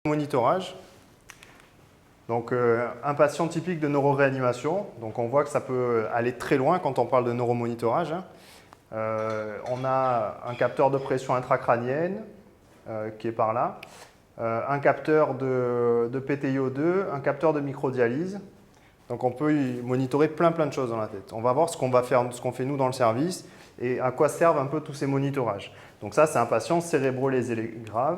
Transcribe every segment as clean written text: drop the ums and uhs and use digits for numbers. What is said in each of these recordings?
Monitorage. Donc, un patient typique de neuroréanimation. Donc, on voit que ça peut aller très loin quand on parle de neuromonitorage. On a un capteur de pression intracrânienne qui est par là, un capteur de PTiO2, un capteur de microdialyse. Donc, on peut y monitorer plein de choses dans la tête. On va voir ce qu'on fait nous dans le service et à quoi servent un peu tous ces monitorages. Donc, ça, c'est un patient cérébro-lésé grave.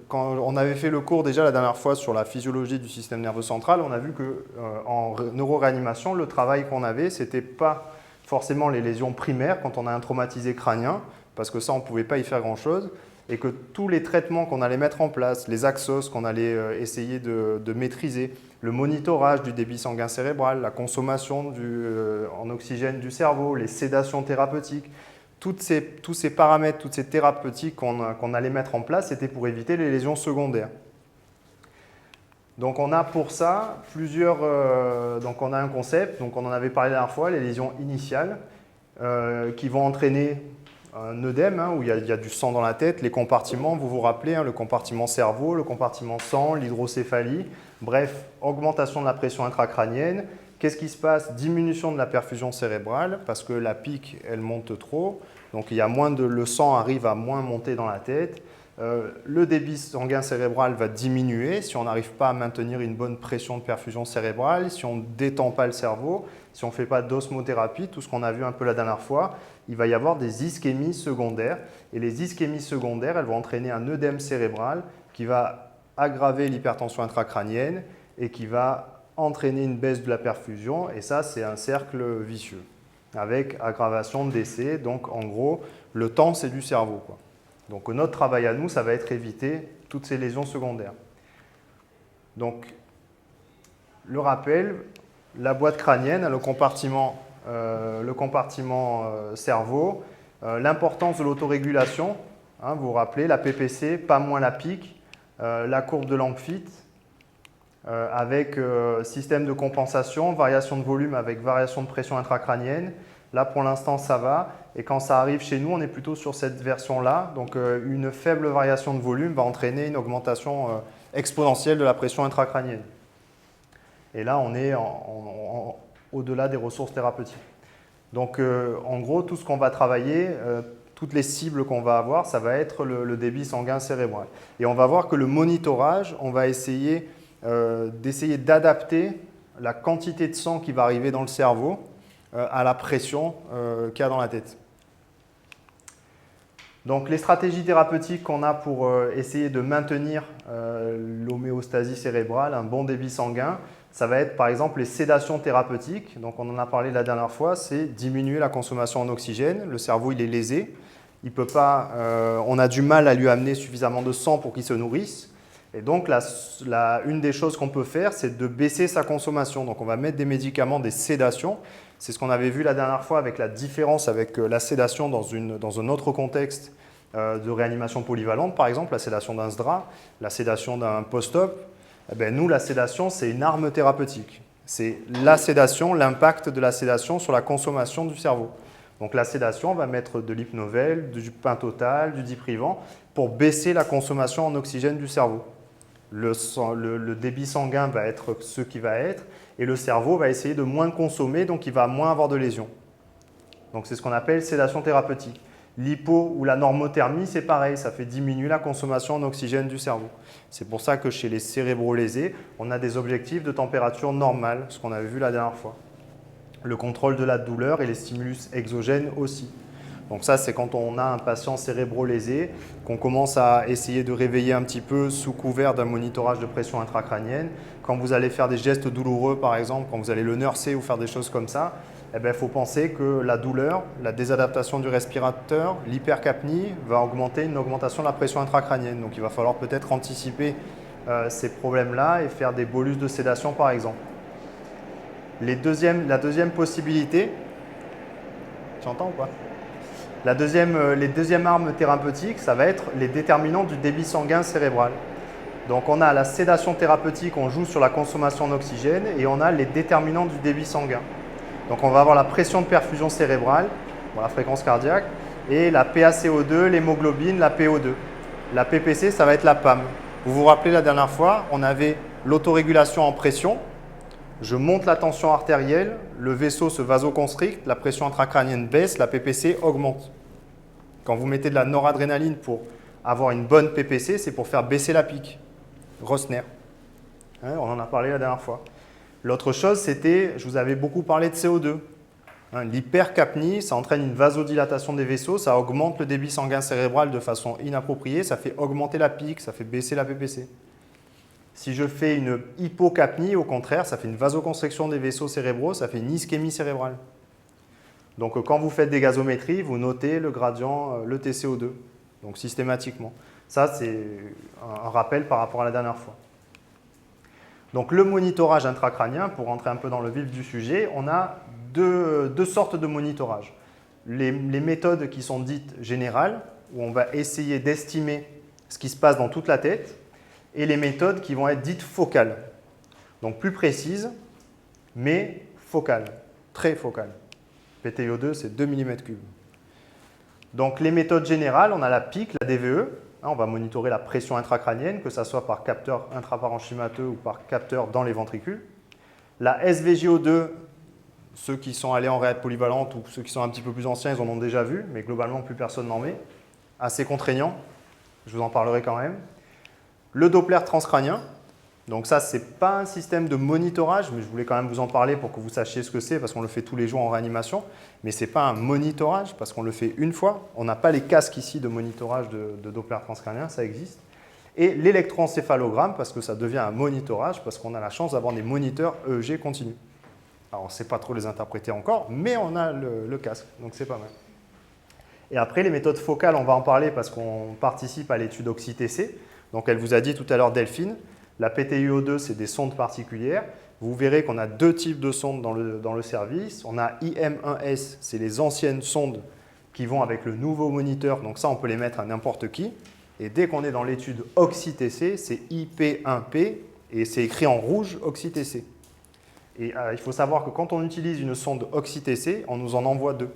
Quand on avait fait le cours déjà la dernière fois sur la physiologie du système nerveux central, on a vu qu'en neuroréanimation, le travail qu'on avait, ce n'était pas forcément les lésions primaires quand on a un traumatisé crânien, parce que ça, on ne pouvait pas y faire grand-chose, et que tous les traitements qu'on allait mettre en place, les axos qu'on allait essayer de maîtriser, le monitorage du débit sanguin cérébral, la consommation en oxygène du cerveau, les sédations thérapeutiques, tous ces paramètres, toutes ces thérapeutiques qu'on allait mettre en place, c'était pour éviter les lésions secondaires. Donc on a pour ça donc on a un concept, donc on en avait parlé la dernière fois, les lésions initiales, qui vont entraîner un œdème, où il y a du sang dans la tête, les compartiments, vous vous rappelez, le compartiment cerveau, le compartiment sang, l'hydrocéphalie, bref, augmentation de la pression intracrânienne. Qu'est-ce qui se passe? Diminution de la perfusion cérébrale parce que la pique, elle monte trop. Donc, le sang arrive à moins monter dans la tête. Le débit sanguin cérébral va diminuer si on n'arrive pas à maintenir une bonne pression de perfusion cérébrale, si on ne détend pas le cerveau, si on ne fait pas d'osmothérapie, tout ce qu'on a vu un peu la dernière fois, il va y avoir des ischémies secondaires. Et les ischémies secondaires, elles vont entraîner un œdème cérébral qui va aggraver l'hypertension intracrânienne et qui va entraîner une baisse de la perfusion, et ça, c'est un cercle vicieux, avec aggravation de décès. Donc, en gros, le temps, c'est du cerveau, quoi. Donc, notre travail à nous, ça va être éviter toutes ces lésions secondaires. Donc, le rappel, la boîte crânienne, le compartiment cerveau, l'importance de l'autorégulation, vous vous rappelez, la PPC, pas moins la pique, la courbe de Langfit, avec système de compensation, variation de volume avec variation de pression intracrânienne. Là, pour l'instant, ça va. Et quand ça arrive chez nous, on est plutôt sur cette version-là. Donc, une faible variation de volume va entraîner une augmentation exponentielle de la pression intracrânienne. Et là, on est au-delà des ressources thérapeutiques. Donc, en gros, tout ce qu'on va travailler, toutes les cibles qu'on va avoir, ça va être le débit sanguin cérébral. Et on va voir que le monitorage, on va essayer d'essayer d'adapter la quantité de sang qui va arriver dans le cerveau à la pression qu'il y a dans la tête. Donc les stratégies thérapeutiques qu'on a pour essayer de maintenir l'homéostasie cérébrale, un bon débit sanguin, ça va être par exemple les sédations thérapeutiques. Donc on en a parlé la dernière fois, c'est diminuer la consommation en oxygène. Le cerveau, il est lésé. Il peut pas, on a du mal à lui amener suffisamment de sang pour qu'il se nourrisse. Et donc, une des choses qu'on peut faire, c'est de baisser sa consommation. Donc, on va mettre des médicaments, des sédations. C'est ce qu'on avait vu la dernière fois avec la différence avec la sédation dans un autre contexte de réanimation polyvalente, par exemple, la sédation d'un SDRA, la sédation d'un post-op. Nous, la sédation, c'est une arme thérapeutique. C'est la sédation, l'impact de la sédation sur la consommation du cerveau. Donc, la sédation, on va mettre de l'hypnovel, du pentotal, du diprivant pour baisser la consommation en oxygène du cerveau. Le débit sanguin va être ce qu'il va être et le cerveau va essayer de moins consommer, donc il va moins avoir de lésions. Donc c'est ce qu'on appelle sédation thérapeutique. L'hypo ou la normothermie, c'est pareil, ça fait diminuer la consommation en oxygène du cerveau. C'est pour ça que chez les cérébro-lésés, on a des objectifs de température normale, ce qu'on avait vu la dernière fois. Le contrôle de la douleur et les stimulus exogènes aussi. Donc ça, c'est quand on a un patient cérébro-lésé, qu'on commence à essayer de réveiller un petit peu sous couvert d'un monitorage de pression intracrânienne. Quand vous allez faire des gestes douloureux, par exemple, quand vous allez le nurser ou faire des choses comme ça, il faut penser que la douleur, la désadaptation du respirateur, l'hypercapnie va augmenter une augmentation de la pression intracrânienne. Donc il va falloir peut-être anticiper ces problèmes-là et faire des bolus de sédation, par exemple. La deuxième possibilité, tu entends ou pas ? Les deuxièmes armes thérapeutiques, ça va être les déterminants du débit sanguin cérébral. Donc on a la sédation thérapeutique, on joue sur la consommation d'oxygène et on a les déterminants du débit sanguin. Donc on va avoir la pression de perfusion cérébrale, la fréquence cardiaque, et la PaCO2, l'hémoglobine, la PO2. La PPC, ça va être la PAM. Vous vous rappelez la dernière fois, on avait l'autorégulation en pression. Je monte la tension artérielle, le vaisseau se vasoconstricte, la pression intracrânienne baisse, la PPC augmente. Quand vous mettez de la noradrénaline pour avoir une bonne PPC, c'est pour faire baisser la pique. Rossner. Hein, on en a parlé la dernière fois. L'autre chose, c'était, je vous avais beaucoup parlé de CO2. Hein, l'hypercapnie, ça entraîne une vasodilatation des vaisseaux, ça augmente le débit sanguin cérébral de façon inappropriée, ça fait augmenter la pique, ça fait baisser la PPC. Si je fais une hypocapnie, au contraire, ça fait une vasoconstriction des vaisseaux cérébraux, ça fait une ischémie cérébrale. Donc quand vous faites des gazométries, vous notez le gradient, le TCO2, donc systématiquement. Ça, c'est un rappel par rapport à la dernière fois. Donc le monitorage intracrânien, pour rentrer un peu dans le vif du sujet, on a deux sortes de monitorage. Les méthodes qui sont dites générales, où on va essayer d'estimer ce qui se passe dans toute la tête, et les méthodes qui vont être dites focales. Donc plus précises, mais focales, très focales. PTO2, c'est 2 mm3. Donc les méthodes générales, on a la PIC, la DVE. On va monitorer la pression intracrânienne, que ce soit par capteur intraparenchymateux ou par capteur dans les ventricules. La SVGO2, ceux qui sont allés en réad polyvalente ou ceux qui sont un petit peu plus anciens, ils en ont déjà vu, mais globalement, plus personne n'en met. Assez contraignant, je vous en parlerai quand même. Le Doppler transcrânien, donc ça, ce n'est pas un système de monitorage, mais je voulais quand même vous en parler pour que vous sachiez ce que c'est, parce qu'on le fait tous les jours en réanimation. Mais ce n'est pas un monitorage, parce qu'on le fait une fois. On n'a pas les casques ici de monitorage de Doppler transcrânien, ça existe. Et l'électroencéphalogramme, parce que ça devient un monitorage, parce qu'on a la chance d'avoir des moniteurs EEG continus. Alors, on ne sait pas trop les interpréter encore, mais on a le casque, donc c'est pas mal. Et après, les méthodes focales, on va en parler parce qu'on participe à l'étude OxyTC. Donc, elle vous a dit tout à l'heure, Delphine, la PTUO2, c'est des sondes particulières. Vous verrez qu'on a deux types de sondes dans le service. On a IM1S, c'est les anciennes sondes qui vont avec le nouveau moniteur. Donc ça, on peut les mettre à n'importe qui. Et dès qu'on est dans l'étude OxyTC, c'est IP1P et c'est écrit en rouge OxyTC. Et il faut savoir que quand on utilise une sonde OxyTC, on nous en envoie deux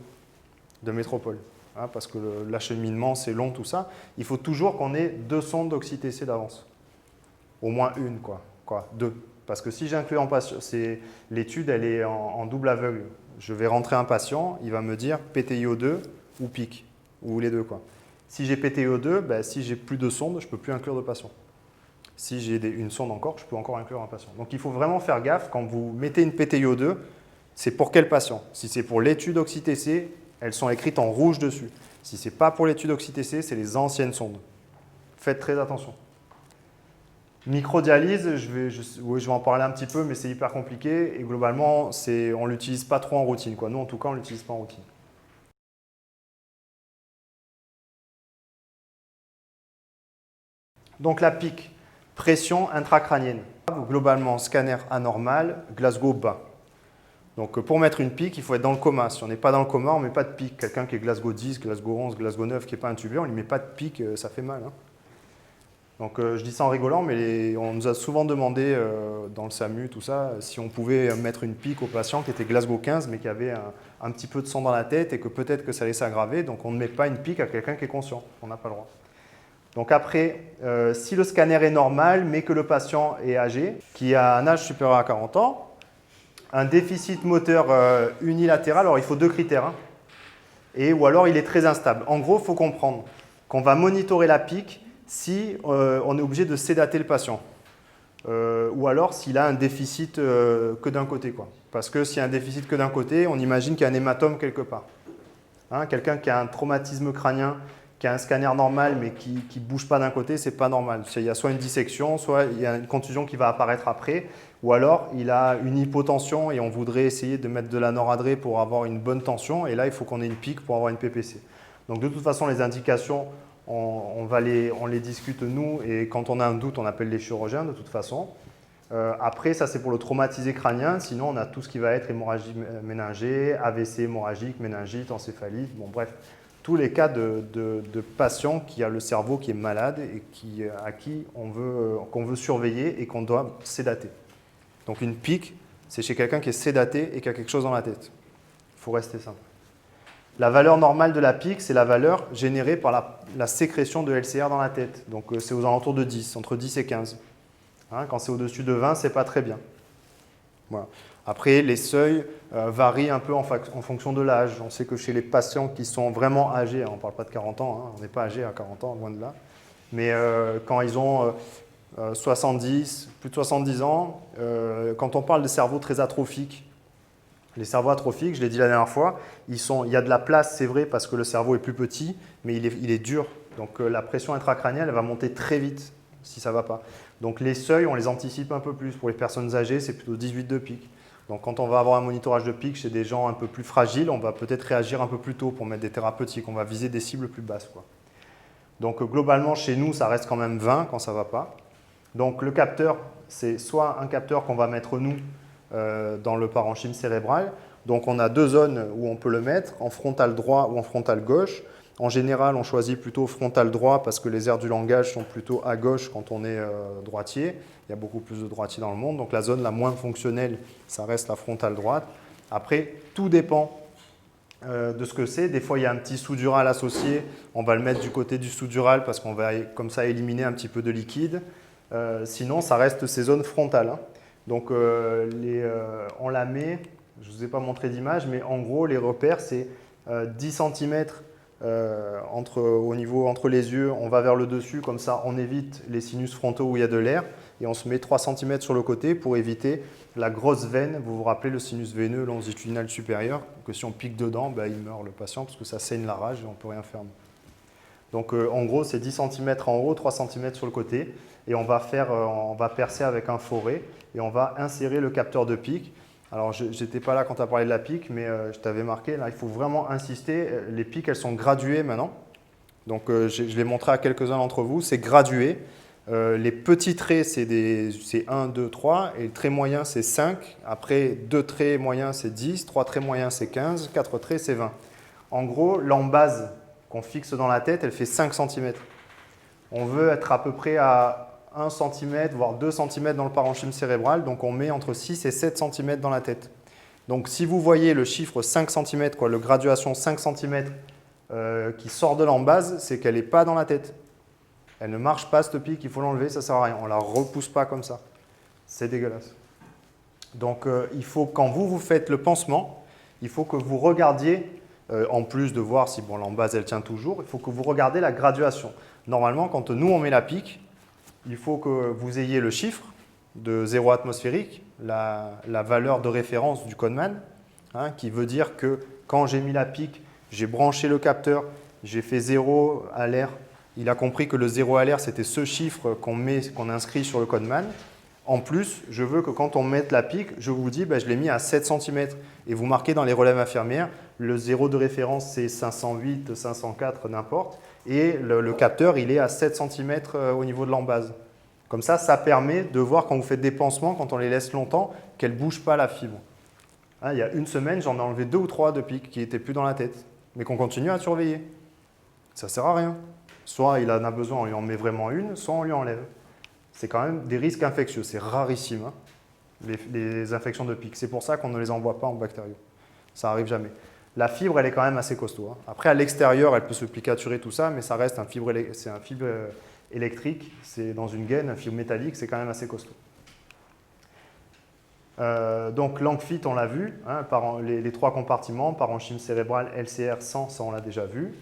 de métropole. Hein, parce que l'acheminement, c'est long, tout ça. Il faut toujours qu'on ait deux sondes OxyTC d'avance. Au moins une, deux. Parce que si j'inclus en patient, l'étude, elle est en double aveugle. Je vais rentrer un patient, il va me dire PTIO2 ou PIC, ou les deux, quoi. Si j'ai PTIO2, ben, si j'ai plus de sondes, je ne peux plus inclure de patient. Si j'ai une sonde encore, je peux encore inclure un patient. Donc il faut vraiment faire gaffe, quand vous mettez une PTIO2, c'est pour quel patient? Si c'est pour l'étude OxyTC, elles sont écrites en rouge dessus. Si ce n'est pas pour l'étude OxyTC, c'est les anciennes sondes. Faites très attention. Microdialyse, je vais en parler un petit peu, mais c'est hyper compliqué. Et globalement, on ne l'utilise pas trop en routine, quoi. Nous, en tout cas, on ne l'utilise pas en routine. Donc la PIC, pression intracrânienne. Globalement, scanner anormal, Glasgow bas. Donc pour mettre une PIC, il faut être dans le coma. Si on n'est pas dans le coma, on ne met pas de PIC. Quelqu'un qui est Glasgow 10, Glasgow 11, Glasgow 9, qui n'est pas intubé, on ne lui met pas de PIC, ça fait mal. Hein. Donc je dis ça en rigolant, mais on nous a souvent demandé dans le SAMU, tout ça, si on pouvait mettre une PIC au patient qui était Glasgow 15, mais qui avait un petit peu de sang dans la tête et que peut-être que ça allait s'aggraver. Donc on ne met pas une PIC à quelqu'un qui est conscient. On n'a pas le droit. Donc après, si le scanner est normal, mais que le patient est âgé, qui a un âge supérieur à 40 ans, un déficit moteur unilatéral, alors il faut deux critères, hein, ou alors il est très instable. En gros, il faut comprendre qu'on va monitorer la PIC si on est obligé de sédater le patient. Ou alors s'il a un déficit que d'un côté, quoi. Parce que s'il y a un déficit que d'un côté, on imagine qu'il y a un hématome quelque part. Hein, quelqu'un qui a un traumatisme crânien, qui a un scanner normal mais qui ne bouge pas d'un côté, ce n'est pas normal. Il y a soit une dissection, soit il y a une contusion qui va apparaître après, ou alors il a une hypotension et on voudrait essayer de mettre de la noradré pour avoir une bonne tension, et là il faut qu'on ait une PIC pour avoir une PPC. Donc de toute façon, les indications, on les discute nous, et quand on a un doute, on appelle les chirurgiens de toute façon. Après, ça c'est pour le traumatisé crânien, sinon on a tout ce qui va être hémorragie méningée, AVC hémorragique, méningite, encéphalite, bon bref. Tous les cas de patients qui a le cerveau qui est malade et à qui qu'on veut surveiller et qu'on doit sédater. Donc une PIC, c'est chez quelqu'un qui est sédaté et qui a quelque chose dans la tête. Il faut rester simple. La valeur normale de la pique, c'est la valeur générée par la sécrétion de LCR dans la tête. Donc c'est aux alentours de 10, entre 10 et 15. Hein, quand c'est au-dessus de 20, c'est pas très bien. Voilà. Après, les seuils varient un peu en fonction de l'âge. On sait que chez les patients qui sont vraiment âgés, on ne parle pas de 40 ans, hein, on n'est pas âgé à 40 ans, loin de là, mais quand ils ont 70, plus de 70 ans, quand on parle de cerveaux très atrophiques, les cerveaux atrophiques, je l'ai dit la dernière fois, il y a de la place, c'est vrai, parce que le cerveau est plus petit, mais il est dur. Donc la pression intracrânienne, elle va monter très vite si ça ne va pas. Donc les seuils, on les anticipe un peu plus. Pour les personnes âgées, c'est plutôt 18 de pic. Donc quand on va avoir un monitorage de pic chez des gens un peu plus fragiles, on va peut-être réagir un peu plus tôt pour mettre des thérapeutiques. On va viser des cibles plus basses, quoi. Donc globalement, chez nous, ça reste quand même 20 quand ça ne va pas. Donc le capteur, c'est soit un capteur qu'on va mettre nous dans le parenchyme cérébral. Donc on a deux zones où on peut le mettre, en frontal droit ou en frontal gauche. En général, on choisit plutôt frontal droit parce que les aires du langage sont plutôt à gauche quand on est droitier. Il y a beaucoup plus de droitiers dans le monde. Donc la zone la moins fonctionnelle, ça reste la frontale droite. Après, tout dépend de ce que c'est. Des fois, il y a un petit sous-dural associé. On va le mettre du côté du sous-dural parce qu'on va comme ça éliminer un petit peu de liquide. Sinon, ça reste ces zones frontales. Hein. Donc on la met, je ne vous ai pas montré d'image, mais en gros, les repères, c'est 10 cm entre les yeux, on va vers le dessus, comme ça on évite les sinus frontaux où il y a de l'air, et on se met 3 cm sur le côté pour éviter la grosse veine. Vous vous rappelez le sinus veineux longitudinal supérieur, que si on pique dedans, il meurt le patient parce que ça saigne la rage et on ne peut rien faire. Donc en gros, c'est 10 cm en haut, 3 cm sur le côté, et on va percer avec un forêt et on va insérer le capteur de pic. Alors, je n'étais pas là quand tu as parlé de la pique, mais je t'avais marqué, là, il faut vraiment insister. Les piques, elles sont graduées maintenant. Donc, je l'ai montré à quelques-uns d'entre vous, c'est gradué. Les petits traits, c'est 1, 2, 3, et le trait moyen, c'est 5. Après, 2 traits moyens, c'est 10, 3 traits moyens, c'est 15, 4 traits, c'est 20. En gros, l'embase qu'on fixe dans la tête, elle fait 5 cm. On veut être à peu près à 1 cm, voire 2 cm dans le parenchyme cérébral, donc on met entre 6 et 7 cm dans la tête. Donc si vous voyez le chiffre 5 cm, le graduation 5 cm qui sort de l'embase, c'est qu'elle n'est pas dans la tête. Elle ne marche pas, cette pique, il faut l'enlever, ça ne sert à rien. On ne la repousse pas comme ça. C'est dégueulasse. Donc il faut, quand vous faites le pansement, il faut que vous regardiez, en plus de voir si l'embase elle tient toujours, il faut que vous regardiez la graduation. Normalement, quand nous on met la pique, il faut que vous ayez le chiffre de 0 atmosphérique, la valeur de référence du Codeman, hein, qui veut dire que quand j'ai mis la pique, j'ai branché le capteur, j'ai fait 0 à l'air. Il a compris que le 0 à l'air, c'était ce chiffre qu'on inscrit sur le Codeman. En plus, je veux que quand on mette la pique, je vous dis, je l'ai mis à 7 cm. Et vous marquez dans les relèves infirmières, le 0 de référence, c'est 508, 504, n'importe. Et le capteur, il est à 7 cm au niveau de l'embase. Comme ça, ça permet de voir quand vous faites des pansements, quand on les laisse longtemps, qu'elle ne bouge pas la fibre. Hein, il y a une semaine, j'en ai enlevé 2 ou 3 de piques qui n'étaient plus dans la tête, mais qu'on continue à surveiller. Ça ne sert à rien. Soit il en a besoin, on lui en met vraiment une, soit on lui enlève. C'est quand même des risques infectieux, c'est rarissime, hein, les infections de piques. C'est pour ça qu'on ne les envoie pas en bactériaux. Ça n'arrive jamais. La fibre, elle est quand même assez costaud. Hein. Après, à l'extérieur, elle peut se plicaturer, tout ça, mais ça reste un fibre électrique, c'est dans une gaine, un fibre métallique, c'est quand même assez costaud. Donc l'ANCFIT, on l'a vu, hein, les 3 compartiments, parenchyme cérébral, LCR, 100, ça on l'a déjà vu.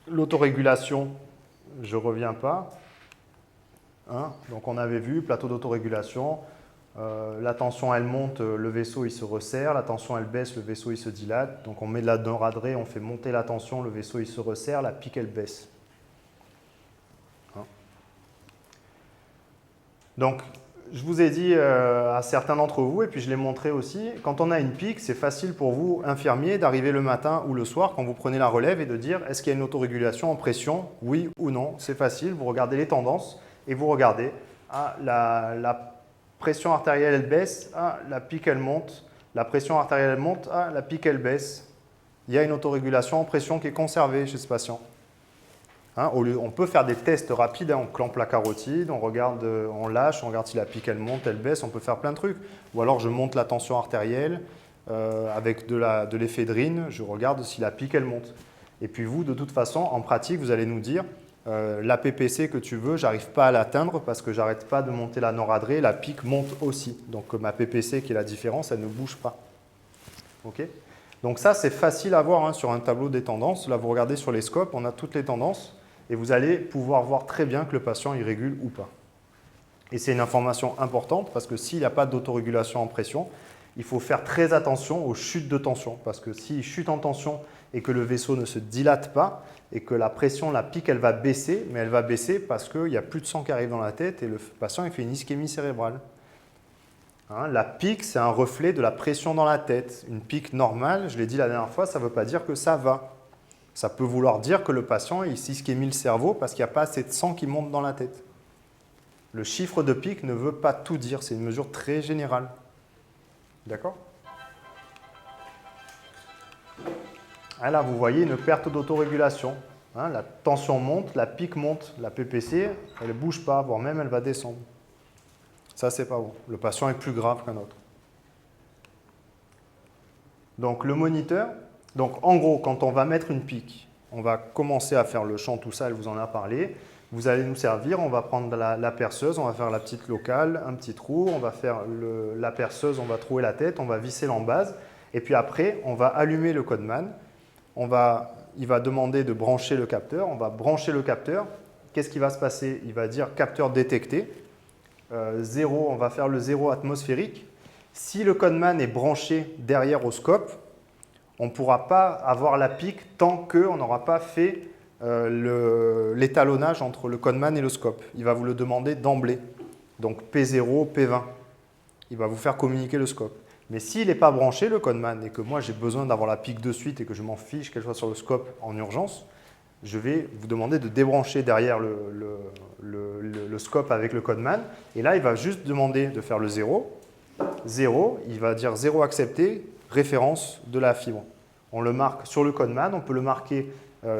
L'autorégulation, je ne reviens pas. Hein, donc on avait vu, plateau d'autorégulation. La tension elle monte, le vaisseau il se resserre, la tension elle baisse, le vaisseau il se dilate. Donc on met de la noradrée, on fait monter la tension, le vaisseau il se resserre, la pique elle baisse. Hein. Donc je vous ai dit à certains d'entre vous, et puis je l'ai montré aussi, quand on a une pique, c'est facile pour vous, infirmiers, d'arriver le matin ou le soir quand vous prenez la relève et de dire est-ce qu'il y a une autorégulation en pression, oui ou non. C'est facile, vous regardez les tendances et vous regardez la pression artérielle elle baisse, la pique elle monte, la pression artérielle elle monte, la pique elle baisse. Il y a une autorégulation en pression qui est conservée chez ce patient. Hein, on peut faire des tests rapides, hein, on clampe la carotide, on regarde, on lâche, on regarde si la pique elle monte, elle baisse, on peut faire plein de trucs. Ou alors je monte la tension artérielle, avec de l'éphédrine, je regarde si la pique elle monte. Et puis vous, de toute façon, en pratique, vous allez nous dire la PPC que tu veux, j'arrive pas à l'atteindre parce que j'arrête pas de monter la noradrée, la pique monte aussi. Donc ma PPC qui est la différence, elle ne bouge pas. Okay. Donc ça, c'est facile à voir hein, sur un tableau des tendances. Là, vous regardez sur les scopes, on a toutes les tendances et vous allez pouvoir voir très bien que le patient il régule ou pas. Et c'est une information importante parce que s'il n'y a pas d'autorégulation en pression, il faut faire très attention aux chutes de tension parce que s'il chute en tension et que le vaisseau ne se dilate pas et que la pression, la pique, elle va baisser, mais elle va baisser parce qu'il n'y a plus de sang qui arrive dans la tête et le patient il fait une ischémie cérébrale. Hein, la pique, c'est un reflet de la pression dans la tête. Une pique normale, je l'ai dit la dernière fois, ça ne veut pas dire que ça va. Ça peut vouloir dire que le patient il s'ischémie le cerveau parce qu'il n'y a pas assez de sang qui monte dans la tête. Le chiffre de pique ne veut pas tout dire, c'est une mesure très générale. D'accord? Ah là, vous voyez une perte d'autorégulation. Hein, la tension monte, la pique monte, la PPC, elle ne bouge pas, voire même elle va descendre. Ça, c'est pas bon. Le patient est plus grave qu'un autre. Donc, le moniteur, donc en gros, quand on va mettre une pique, on va commencer à faire le champ, tout ça, elle vous en a parlé. Vous allez nous servir, on va prendre la perceuse, on va faire la petite locale, un petit trou, on va faire la perceuse, on va trouver la tête, on va visser l'embase. Et puis après, on va allumer le Codeman. Il va demander de brancher le capteur. On va brancher le capteur. Qu'est-ce qui va se passer? Il va dire capteur détecté. 0, on va faire le 0 atmosphérique. Si le Codeman est branché derrière au scope, on ne pourra pas avoir la pique tant qu'on n'aura pas fait l'étalonnage entre le Codeman et le scope. Il va vous le demander d'emblée. Donc P0, P20. Il va vous faire communiquer le scope. Mais s'il n'est pas branché, le Codeman, et que moi j'ai besoin d'avoir la pique de suite et que je m'en fiche qu'elle soit sur le scope en urgence, je vais vous demander de débrancher derrière le scope avec le Codeman. Et là, il va juste demander de faire le 0. 0, il va dire 0 accepté, référence de la fibre. On le marque sur le Codeman, on peut le marquer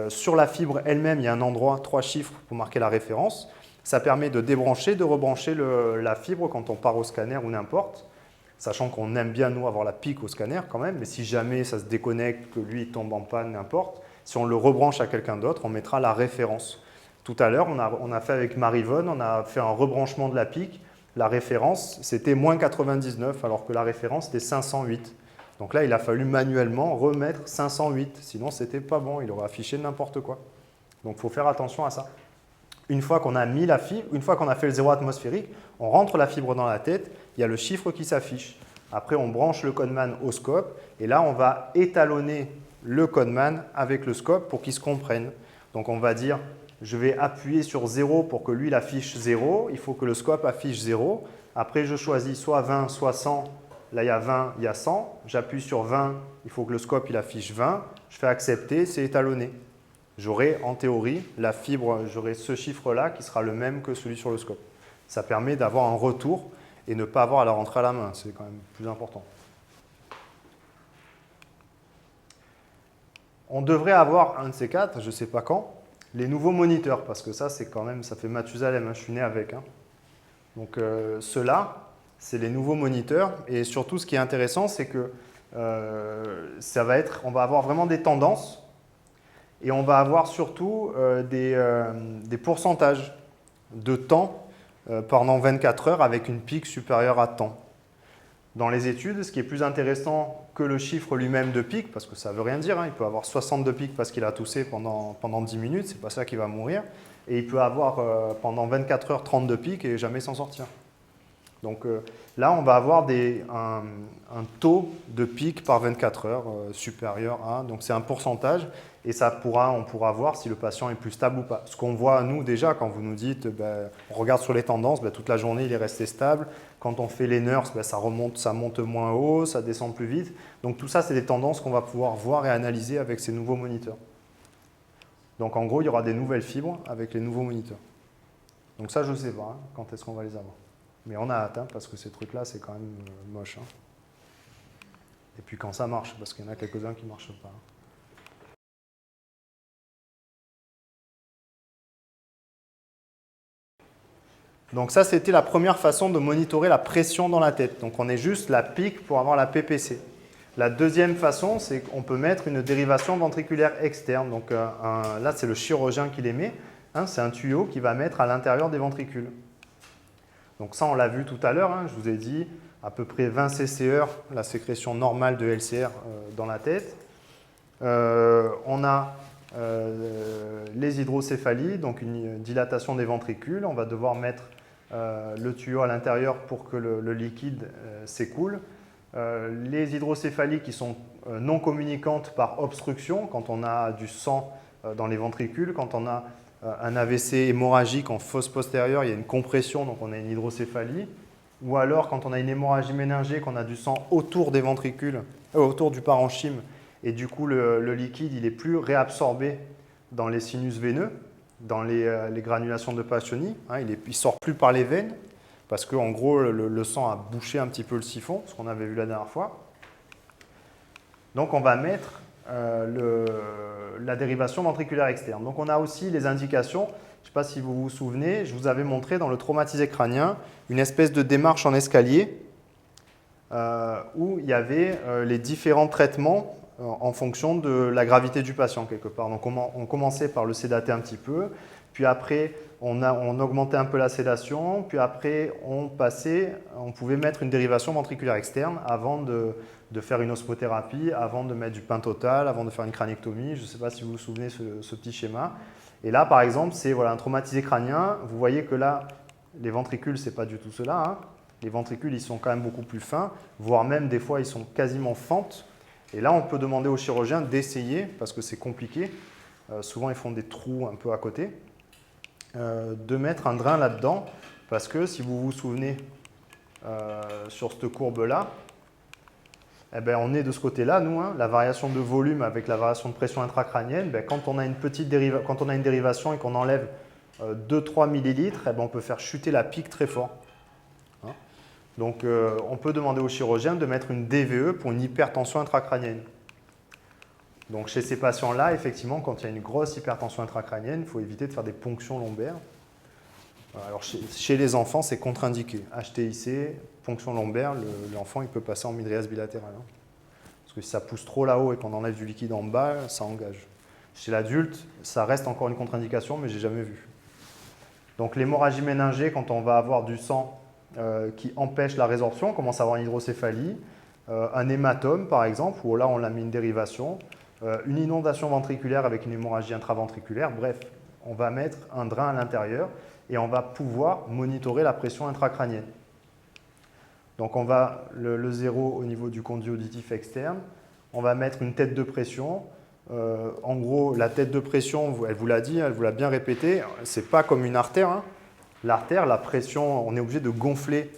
sur la fibre elle-même. Il y a un endroit, 3 chiffres pour marquer la référence. Ça permet de débrancher, de rebrancher la fibre quand on part au scanner ou n'importe. Sachant qu'on aime bien, nous, avoir la pique au scanner quand même, mais si jamais ça se déconnecte, que lui il tombe en panne, n'importe, si on le rebranche à quelqu'un d'autre, on mettra la référence. Tout à l'heure, on a fait avec Marivonne, on a fait un rebranchement de la pique. La référence, c'était moins 99, alors que la référence, c'était 508. Donc là, il a fallu manuellement remettre 508, sinon c'était pas bon, il aurait affiché n'importe quoi. Donc il faut faire attention à ça. Une fois qu'on a mis la fibre, une fois qu'on a fait le 0 atmosphérique, on rentre la fibre dans la tête, il y a le chiffre qui s'affiche. Après, on branche le Codeman au scope et là, on va étalonner le Codeman avec le scope pour qu'il se comprenne. Donc, on va dire, je vais appuyer sur 0 pour que lui, il affiche 0. Il faut que le scope affiche 0. Après, je choisis soit 20, soit 100. Là, il y a 20, il y a 100. J'appuie sur 20, il faut que le scope il affiche 20. Je fais accepter, c'est étalonné. J'aurai en théorie la fibre, j'aurai ce chiffre-là qui sera le même que celui sur le scope. Ça permet d'avoir un retour et ne pas avoir à la rentrer à la main, c'est quand même plus important. On devrait avoir un de ces quatre, je ne sais pas quand, les nouveaux moniteurs, parce que ça, c'est quand même, ça fait Mathusalem, hein, je suis né avec. Hein. Donc ceux-là, c'est les nouveaux moniteurs, et surtout ce qui est intéressant, c'est que on va avoir vraiment des tendances. Et on va avoir surtout des pourcentages de temps pendant 24 heures avec une pique supérieure à temps. Dans les études, ce qui est plus intéressant que le chiffre lui-même de pique, parce que ça ne veut rien dire, hein, il peut avoir 62 piques parce qu'il a toussé pendant 10 minutes, ce n'est pas ça qui va mourir, et il peut avoir pendant 24 heures 32 piques et jamais s'en sortir. Donc là, on va avoir un taux de pique par 24 heures supérieur à, donc c'est un pourcentage, et on pourra voir si le patient est plus stable ou pas. Ce qu'on voit, nous, déjà, quand vous nous dites, on regarde sur les tendances, toute la journée, il est resté stable. Quand on fait les nurses, ça monte moins haut, ça descend plus vite. Donc tout ça, c'est des tendances qu'on va pouvoir voir et analyser avec ces nouveaux moniteurs. Donc en gros, il y aura des nouvelles fibres avec les nouveaux moniteurs. Donc ça, je ne sais pas quand est-ce qu'on va les avoir. Mais on a hâte, parce que ces trucs-là, c'est quand même moche. Hein. Et puis quand ça marche, parce qu'il y en a quelques-uns qui ne marchent pas. Donc ça, c'était la première façon de monitorer la pression dans la tête. Donc on est juste la pique pour avoir la PPC. La deuxième façon, c'est qu'on peut mettre une dérivation ventriculaire externe. Donc là, c'est le chirurgien qui les met. Hein, c'est un tuyau qui va mettre à l'intérieur des ventricules. Donc ça, on l'a vu tout à l'heure. Hein, je vous ai dit à peu près 20 cc/h, la sécrétion normale de LCR dans la tête. On a les hydrocéphalies, donc une dilatation des ventricules. On va devoir mettre le tuyau à l'intérieur pour que le liquide s'écoule. Les hydrocéphalies qui sont non communicantes par obstruction, quand on a du sang dans les ventricules, quand on a un AVC hémorragique en fosse postérieure, il y a une compression, donc on a une hydrocéphalie. Ou alors quand on a une hémorragie méningée, qu'on a du sang autour des ventricules, autour du parenchyme, et du coup le liquide il est plus réabsorbé dans les sinus veineux, dans les granulations de Pacchioni, hein, il ne sort plus par les veines, parce qu'en gros, le sang a bouché un petit peu le siphon, ce qu'on avait vu la dernière fois. Donc on va mettre la dérivation ventriculaire externe. Donc on a aussi les indications, je ne sais pas si vous vous souvenez, je vous avais montré dans le traumatisé crânien une espèce de démarche en escalier où il y avait les différents traitements en fonction de la gravité du patient quelque part. Donc on commençait par le sédater un petit peu, puis après on augmentait un peu la sédation, puis après on pouvait mettre une dérivation ventriculaire externe avant de faire une osmothérapie, avant de mettre du pain total, avant de faire une craniectomie. Je ne sais pas si vous vous souvenez ce petit schéma. Et là par exemple c'est un traumatisé crânien. Vous voyez que là les ventricules ce n'est pas du tout cela. Hein. Les ventricules ils sont quand même beaucoup plus fins, voire même des fois ils sont quasiment fentes. Et là on peut demander au chirurgien d'essayer, parce que c'est compliqué, souvent ils font des trous un peu à côté, de mettre un drain là-dedans, parce que si vous vous souvenez sur cette courbe-là, eh ben, on est de ce côté-là, nous, hein, la variation de volume avec la variation de pression intracrânienne, ben, quand on a une dérivation et qu'on enlève 2-3 millilitres, eh ben, on peut faire chuter la pique très fort. Hein. Donc on peut demander au chirurgien de mettre une DVE pour une hypertension intracrânienne. Donc chez ces patients-là, effectivement, quand il y a une grosse hypertension intracrânienne, il faut éviter de faire des ponctions lombaires. Alors chez les enfants, c'est contre-indiqué. HTIC, ponction lombaire, l'enfant il peut passer en mydriase bilatérale. Hein. Parce que si ça pousse trop là-haut et qu'on enlève du liquide en bas, ça engage. Chez l'adulte, ça reste encore une contre-indication, mais je n'ai jamais vu. Donc l'hémorragie méningée, quand on va avoir du sang qui empêche la résorption, on commence à avoir une hydrocéphalie, un hématome par exemple, où là on a mis une dérivation, une inondation ventriculaire avec une hémorragie intraventriculaire, bref, on va mettre un drain à l'intérieur et on va pouvoir monitorer la pression intracrânienne. Donc on va le zéro au niveau du conduit auditif externe, on va mettre une tête de pression. En gros, la tête de pression, elle vous l'a dit, elle vous l'a bien répété, c'est pas comme une artère. Hein. L'artère, la pression, on est obligé de gonfler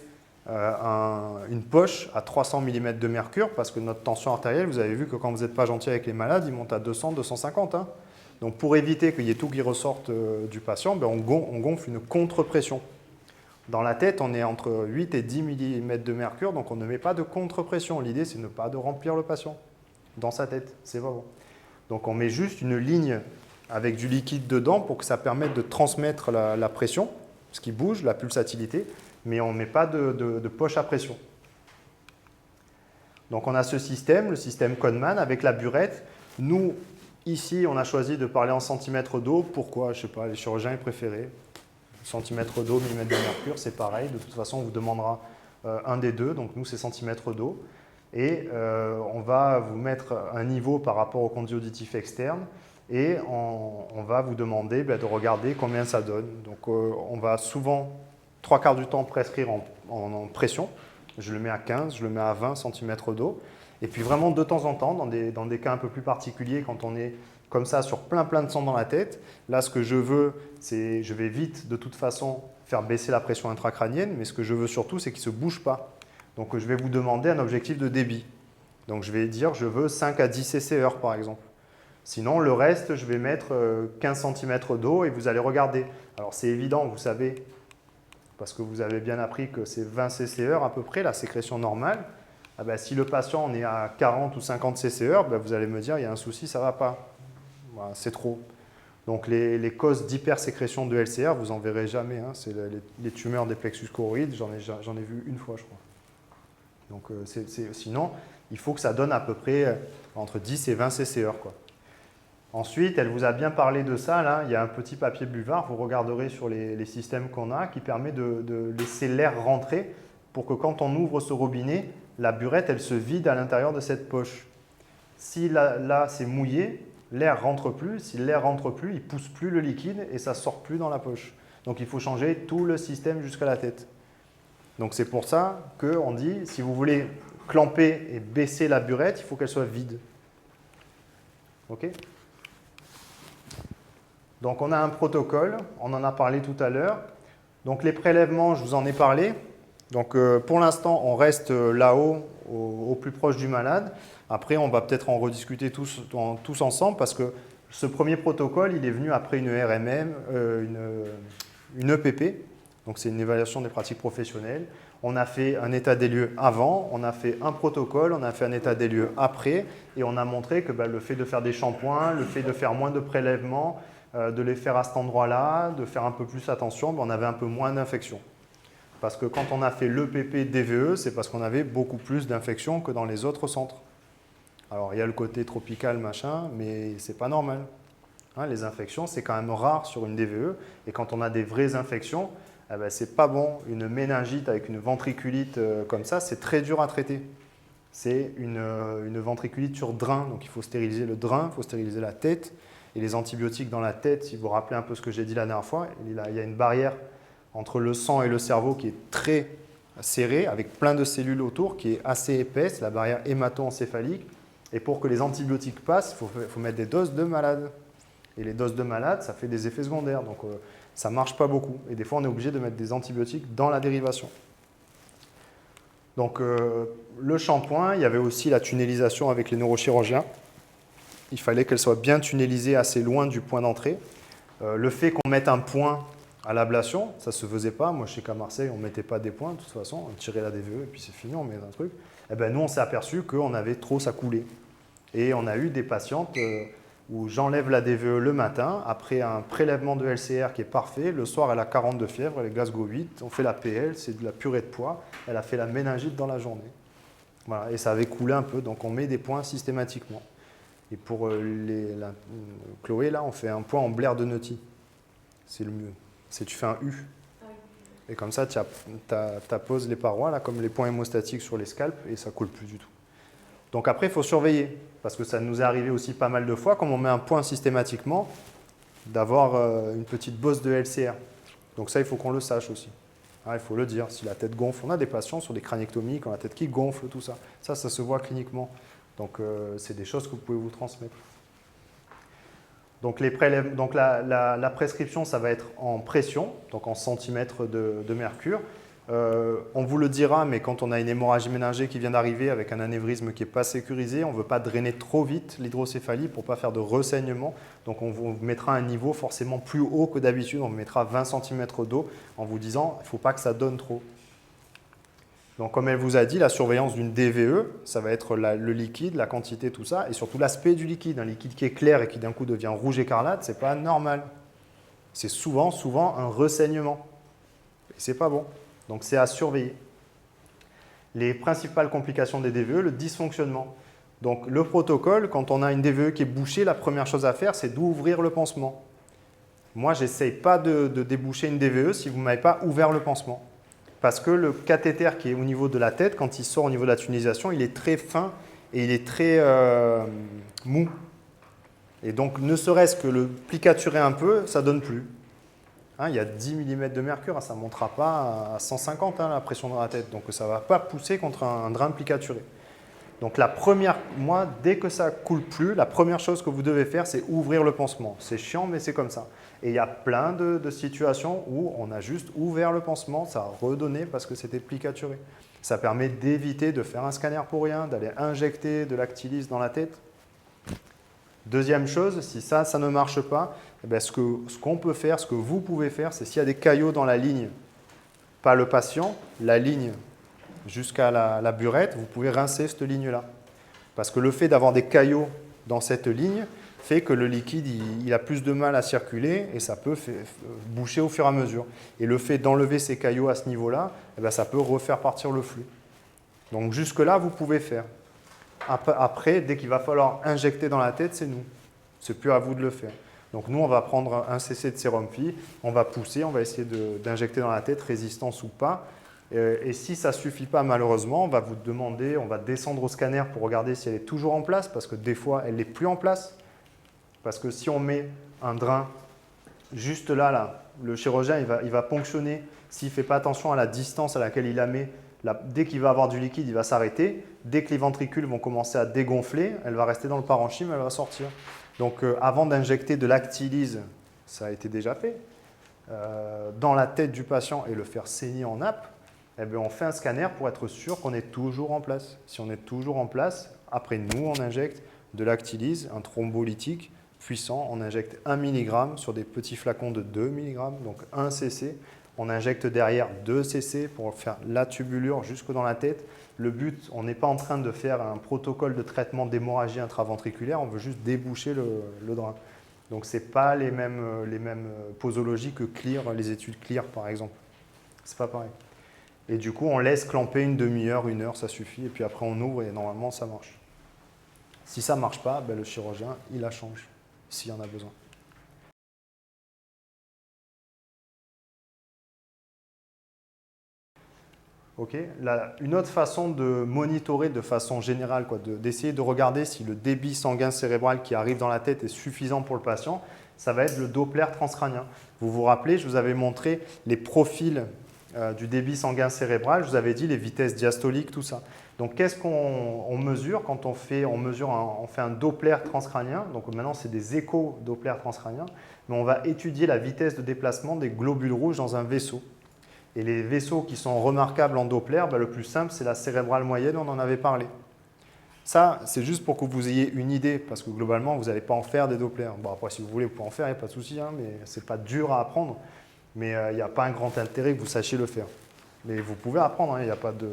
une poche à 300 mm de mercure parce que notre tension artérielle, vous avez vu que quand vous n'êtes pas gentil avec les malades, il monte à 200, 250. Hein. Donc pour éviter qu'il y ait tout qui ressorte du patient, ben on gonfle une contre-pression. Dans la tête, on est entre 8 et 10 mm de mercure, donc on ne met pas de contre-pression. L'idée, c'est ne pas de remplir le patient dans sa tête, c'est pas bon. Donc on met juste une ligne avec du liquide dedans pour que ça permette de transmettre la pression, ce qui bouge, la pulsatilité, mais on ne met pas de poche à pression. Donc on a ce système, le système Codman avec la burette. Nous, ici, on a choisi de parler en centimètres d'eau. Pourquoi? Je ne sais pas, les chirurgiens préféraient. Centimètres d'eau, millimètres de mercure, c'est pareil. De toute façon, on vous demandera un des deux. Donc nous, c'est centimètres d'eau. Et on va vous mettre un niveau par rapport au conduit auditif externe. Et on va vous demander de regarder combien ça donne. Donc on va souvent, 3/4 du temps, prescrire en pression. Je le mets à 15, je le mets à 20 cm d'eau. Et puis vraiment de temps en temps, dans des cas un peu plus particuliers, quand on est comme ça sur plein de sang dans la tête, là ce que je veux, c'est, je vais vite de toute façon faire baisser la pression intracrânienne, mais ce que je veux surtout, c'est qu'il ne se bouge pas. Donc je vais vous demander un objectif de débit. Donc je vais dire, je veux 5 à 10 cc/h par exemple. Sinon, le reste, je vais mettre 15 cm d'eau et vous allez regarder. Alors c'est évident, vous savez, parce que vous avez bien appris que c'est 20 cc/h à peu près, la sécrétion normale. Ah ben, si le patient on est à 40 ou 50 cc/h, ben, vous allez me dire, il y a un souci, ça ne va pas. Voilà, c'est trop. Donc les causes d'hypersécrétion de LCR, vous n'en verrez jamais. Hein. C'est les tumeurs des plexus choroïdes, j'en ai vu une fois, je crois. Donc sinon, il faut que ça donne à peu près entre 10 et 20 cc/h, quoi. Ensuite, elle vous a bien parlé de ça, là. Il y a un petit papier buvard, vous regarderez sur les systèmes qu'on a, qui permet de laisser l'air rentrer pour que quand on ouvre ce robinet, la burette, elle se vide à l'intérieur de cette poche. Si là c'est mouillé, l'air rentre plus. Si l'air rentre plus, il ne pousse plus le liquide et ça ne sort plus dans la poche. Donc il faut changer tout le système jusqu'à la tête. Donc c'est pour ça qu'on dit, si vous voulez clamper et baisser la burette, il faut qu'elle soit vide. OK ? Donc on a un protocole, on en a parlé tout à l'heure. Donc les prélèvements, je vous en ai parlé. Donc pour l'instant, on reste là-haut, au plus proche du malade. Après, on va peut-être en rediscuter tous ensemble parce que ce premier protocole, il est venu après une RMM, une EPP. Donc c'est une évaluation des pratiques professionnelles. On a fait un état des lieux avant, on a fait un protocole, on a fait un état des lieux après et on a montré que le fait de faire des shampoings, le fait de faire moins de prélèvements, de les faire à cet endroit-là, de faire un peu plus attention, on avait un peu moins d'infections. Parce que quand on a fait l'EPP DVE, c'est parce qu'on avait beaucoup plus d'infections que dans les autres centres. Alors il y a le côté tropical, machin, mais ce n'est pas normal. Hein, les infections, c'est quand même rare sur une DVE. Et quand on a des vraies infections, ce n'est pas bon. Une méningite avec une ventriculite comme ça, c'est très dur à traiter. C'est une ventriculite sur drain, donc il faut stériliser le drain, il faut stériliser la tête. Et les antibiotiques dans la tête, si vous vous rappelez un peu ce que j'ai dit la dernière fois, il y a une barrière entre le sang et le cerveau qui est très serrée, avec plein de cellules autour, qui est assez épaisse, la barrière hémato-encéphalique. Et pour que les antibiotiques passent, il faut mettre des doses de malade. Et les doses de malade, ça fait des effets secondaires, donc ça ne marche pas beaucoup. Et des fois, on est obligé de mettre des antibiotiques dans la dérivation. Donc le shampoing, il y avait aussi la tunnelisation avec les neurochirurgiens. Il fallait qu'elle soit bien tunnelisée assez loin du point d'entrée. Le fait qu'on mette un point à l'ablation, ça ne se faisait pas. Moi, je sais qu'à Marseille, on ne mettait pas des points, de toute façon. On tirait la DVE et puis c'est fini, on met un truc. Et nous, on s'est aperçu qu'on avait trop, ça coulait. Et on a eu des patientes où j'enlève la DVE le matin, après un prélèvement de LCR qui est parfait. Le soir, elle a 40 de fièvre, elle est Glasgow 8. On fait la PL, c'est de la purée de poids. Elle a fait la méningite dans la journée. Voilà, et ça avait coulé un peu, donc on met des points systématiquement. Et pour Chloé, là, on fait un point en blaire de Neuty. C'est le mieux. Tu fais un U. Et comme ça, tu apposes les parois, là, comme les points hémostatiques sur les scalpes, et ça ne coule plus du tout. Donc après, il faut surveiller, parce que ça nous est arrivé aussi pas mal de fois, comme on met un point systématiquement, d'avoir une petite bosse de LCR. Donc ça, il faut qu'on le sache aussi. Il faut le dire. Si la tête gonfle, on a des patients sur des craniectomies, qui ont la tête qui gonfle, tout ça. Ça se voit cliniquement. Donc, c'est des choses que vous pouvez vous transmettre. Donc, la prescription, ça va être en pression, donc en centimètres de mercure. On vous le dira, mais quand on a une hémorragie méningée qui vient d'arriver avec un anévrisme qui n'est pas sécurisé, on ne veut pas drainer trop vite l'hydrocéphalie pour ne pas faire de ressaignement. Donc, on vous mettra un niveau forcément plus haut que d'habitude. On vous mettra 20 cm d'eau en vous disant il ne faut pas que ça donne trop. Donc, comme elle vous a dit, la surveillance d'une DVE, ça va être le liquide, la quantité, tout ça, et surtout l'aspect du liquide. Un liquide qui est clair et qui d'un coup devient rouge écarlate, ce n'est pas normal. C'est souvent un ressaignement. Et ce n'est pas bon. Donc, c'est à surveiller. Les principales complications des DVE, le dysfonctionnement. Donc, le protocole, quand on a une DVE qui est bouchée, la première chose à faire, c'est d'ouvrir le pansement. Moi, je n'essaye pas de déboucher une DVE si vous ne m'avez pas ouvert le pansement. Parce que le cathéter qui est au niveau de la tête, quand il sort au niveau de la tunnelisation, il est très fin et il est très mou. Et donc, ne serait-ce que le plicaturer un peu, ça ne donne plus. Il y a 10 mm de mercure, ça ne montera pas à 150 la pression dans la tête. Donc, ça ne va pas pousser contre un drain plicaturé. Donc, dès que ça ne coule plus, la première chose que vous devez faire, c'est ouvrir le pansement. C'est chiant, mais c'est comme ça. Et il y a plein de situations où on a juste ouvert le pansement, ça a redonné parce que c'était plicaturé. Ça permet d'éviter de faire un scanner pour rien, d'aller injecter de l'actilis dans la tête. Deuxième chose, si ça ne marche pas, ce qu'on peut faire, ce que vous pouvez faire, c'est s'il y a des caillots dans la ligne, pas le patient, la ligne jusqu'à la burette, vous pouvez rincer cette ligne-là. Parce que le fait d'avoir des caillots dans cette ligne fait que le liquide il a plus de mal à circuler et ça peut boucher au fur et à mesure. Et le fait d'enlever ces caillots à ce niveau-là, ça peut refaire partir le flux. Donc jusque-là, vous pouvez faire. Après, dès qu'il va falloir injecter dans la tête, c'est nous. C'est plus à vous de le faire. Donc nous, on va prendre un cc de sérum phi, on va pousser, on va essayer d'injecter dans la tête, résistance ou pas. Et si ça ne suffit pas, malheureusement, on va vous demander, on va descendre au scanner pour regarder si elle est toujours en place, parce que des fois, elle n'est plus en place. Parce que si on met un drain juste là, le chirurgien, il va ponctionner. S'il ne fait pas attention à la distance à laquelle il la met, dès qu'il va avoir du liquide, il va s'arrêter. Dès que les ventricules vont commencer à dégonfler, elle va rester dans le parenchyme, elle va sortir. Donc avant d'injecter de l'actylyse, ça a été déjà fait, dans la tête du patient et le faire saigner en nappe, eh bien, on fait un scanner pour être sûr qu'on est toujours en place. Si on est toujours en place, après nous, on injecte de l'actylyse, un thrombolytique puissant. On injecte 1 mg sur des petits flacons de 2 mg, donc 1 cc. On injecte derrière 2 cc pour faire la tubulure jusque dans la tête. Le but, on n'est pas en train de faire un protocole de traitement d'hémorragie intraventriculaire, on veut juste déboucher le drain. Donc ce n'est pas les mêmes posologies que Clear, les études Clear par exemple. C'est pas pareil. Et du coup, on laisse clamper une demi-heure, 1 heure, ça suffit. Et puis après, on ouvre et normalement, ça marche. Si ça ne marche pas, ben, le chirurgien, il la change, s'il y en a besoin. Okay. Une autre façon de monitorer de façon générale, d'essayer de regarder si le débit sanguin cérébral qui arrive dans la tête est suffisant pour le patient, ça va être le Doppler transcrânien. Vous vous rappelez, je vous avais montré les profils du débit sanguin cérébral, je vous avais dit les vitesses diastoliques, tout ça. Donc qu'est-ce qu'on mesure quand on fait un Doppler transcrânien? Donc maintenant c'est des échos Doppler transcrâniens, mais on va étudier la vitesse de déplacement des globules rouges dans un vaisseau. Et les vaisseaux qui sont remarquables en Doppler, le plus simple c'est la cérébrale moyenne, on en avait parlé. Ça, c'est juste pour que vous ayez une idée, parce que globalement, vous n'allez pas en faire des Dopplers. Bon, après, si vous voulez, vous pouvez en faire, il n'y a pas de souci, hein, mais ce n'est pas dur à apprendre. Mais il n'y a pas un grand intérêt que vous sachiez le faire. Mais vous pouvez apprendre, il n'y a pas de...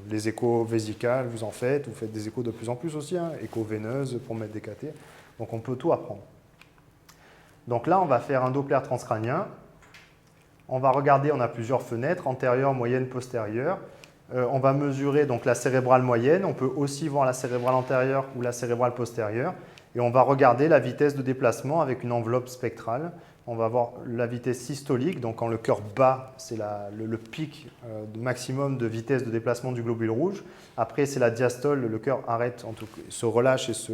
Les échos vésicales, vous faites des échos de plus en plus aussi, échos veineuses pour mettre des cathés. Donc on peut tout apprendre. Donc là, on va faire un Doppler transcrânien. On va regarder, on a plusieurs fenêtres, antérieure, moyenne, postérieure. On va mesurer donc la cérébrale moyenne. On peut aussi voir la cérébrale antérieure ou la cérébrale postérieure. Et on va regarder la vitesse de déplacement avec une enveloppe spectrale. On va voir la vitesse systolique, donc quand le cœur bat, c'est le pic maximum de vitesse de déplacement du globule rouge. Après, c'est la diastole, le cœur arrête, se relâche et se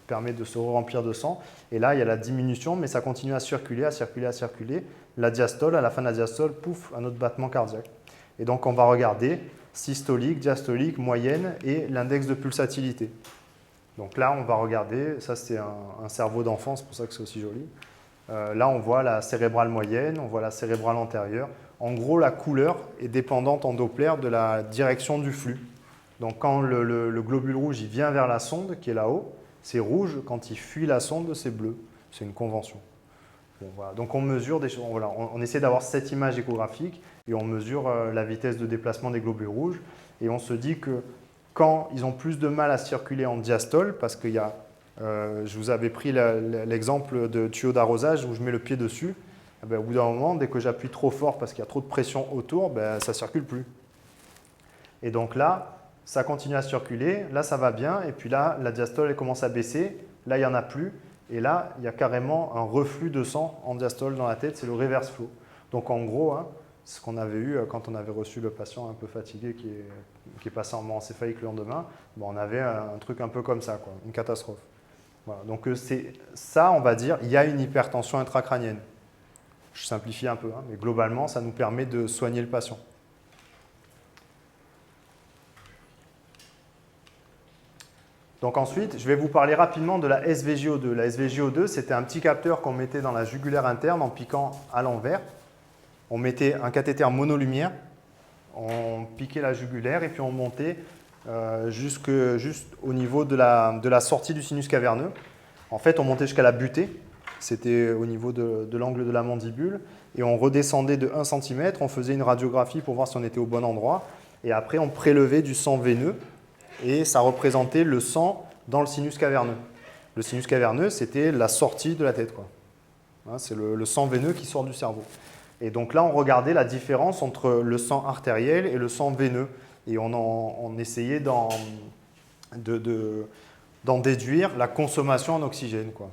permet de se remplir de sang. Et là, il y a la diminution, mais ça continue à circuler, à circuler, à circuler. La diastole, à la fin de la diastole, pouf, un autre battement cardiaque. Et donc, on va regarder systolique, diastolique, moyenne et l'index de pulsatilité. Donc là, on va regarder, ça c'est un cerveau d'enfant, c'est pour ça que c'est aussi joli. Là, on voit la cérébrale moyenne, on voit la cérébrale antérieure. En gros, la couleur est dépendante en Doppler de la direction du flux. Donc quand le globule rouge il vient vers la sonde qui est là-haut, c'est rouge. Quand il fuit la sonde, c'est bleu. C'est une convention. Bon, voilà. Donc on mesure des choses. Voilà. On essaie d'avoir cette image échographique et on mesure la vitesse de déplacement des globules rouges. Et on se dit que quand ils ont plus de mal à circuler en diastole, parce qu'il y a, je vous avais pris l'exemple de tuyau d'arrosage où je mets le pied dessus, au bout d'un moment, dès que j'appuie trop fort parce qu'il y a trop de pression autour, ça ne circule plus. Et donc là, ça continue à circuler, là ça va bien, et puis là, la diastole elle commence à baisser, là il n'y en a plus, et là, il y a carrément un reflux de sang en diastole dans la tête, c'est le reverse flow. Donc en gros, ce qu'on avait eu quand on avait reçu le patient un peu fatigué qui est passé en mort encéphalique le lendemain, on avait un truc un peu comme ça, quoi, une catastrophe. Voilà. Donc c'est ça, on va dire, il y a une hypertension intracrânienne. Je simplifie un peu, mais globalement, ça nous permet de soigner le patient. Donc ensuite, je vais vous parler rapidement de la SVGO2. La SVGO2, c'était un petit capteur qu'on mettait dans la jugulaire interne en piquant à l'envers. On mettait un cathéter monolumière, on piquait la jugulaire et puis on montait juste au niveau de la sortie du sinus caverneux. En fait, on montait jusqu'à la butée, c'était au niveau de l'angle de la mandibule, et on redescendait de 1 cm, on faisait une radiographie pour voir si on était au bon endroit, et après on prélevait du sang veineux, et ça représentait le sang dans le sinus caverneux. Le sinus caverneux, c'était la sortie de la tête, quoi. C'est le sang veineux qui sort du cerveau. Et donc là, on regardait la différence entre le sang artériel et le sang veineux. Et on essayait d'en déduire la consommation en oxygène, quoi.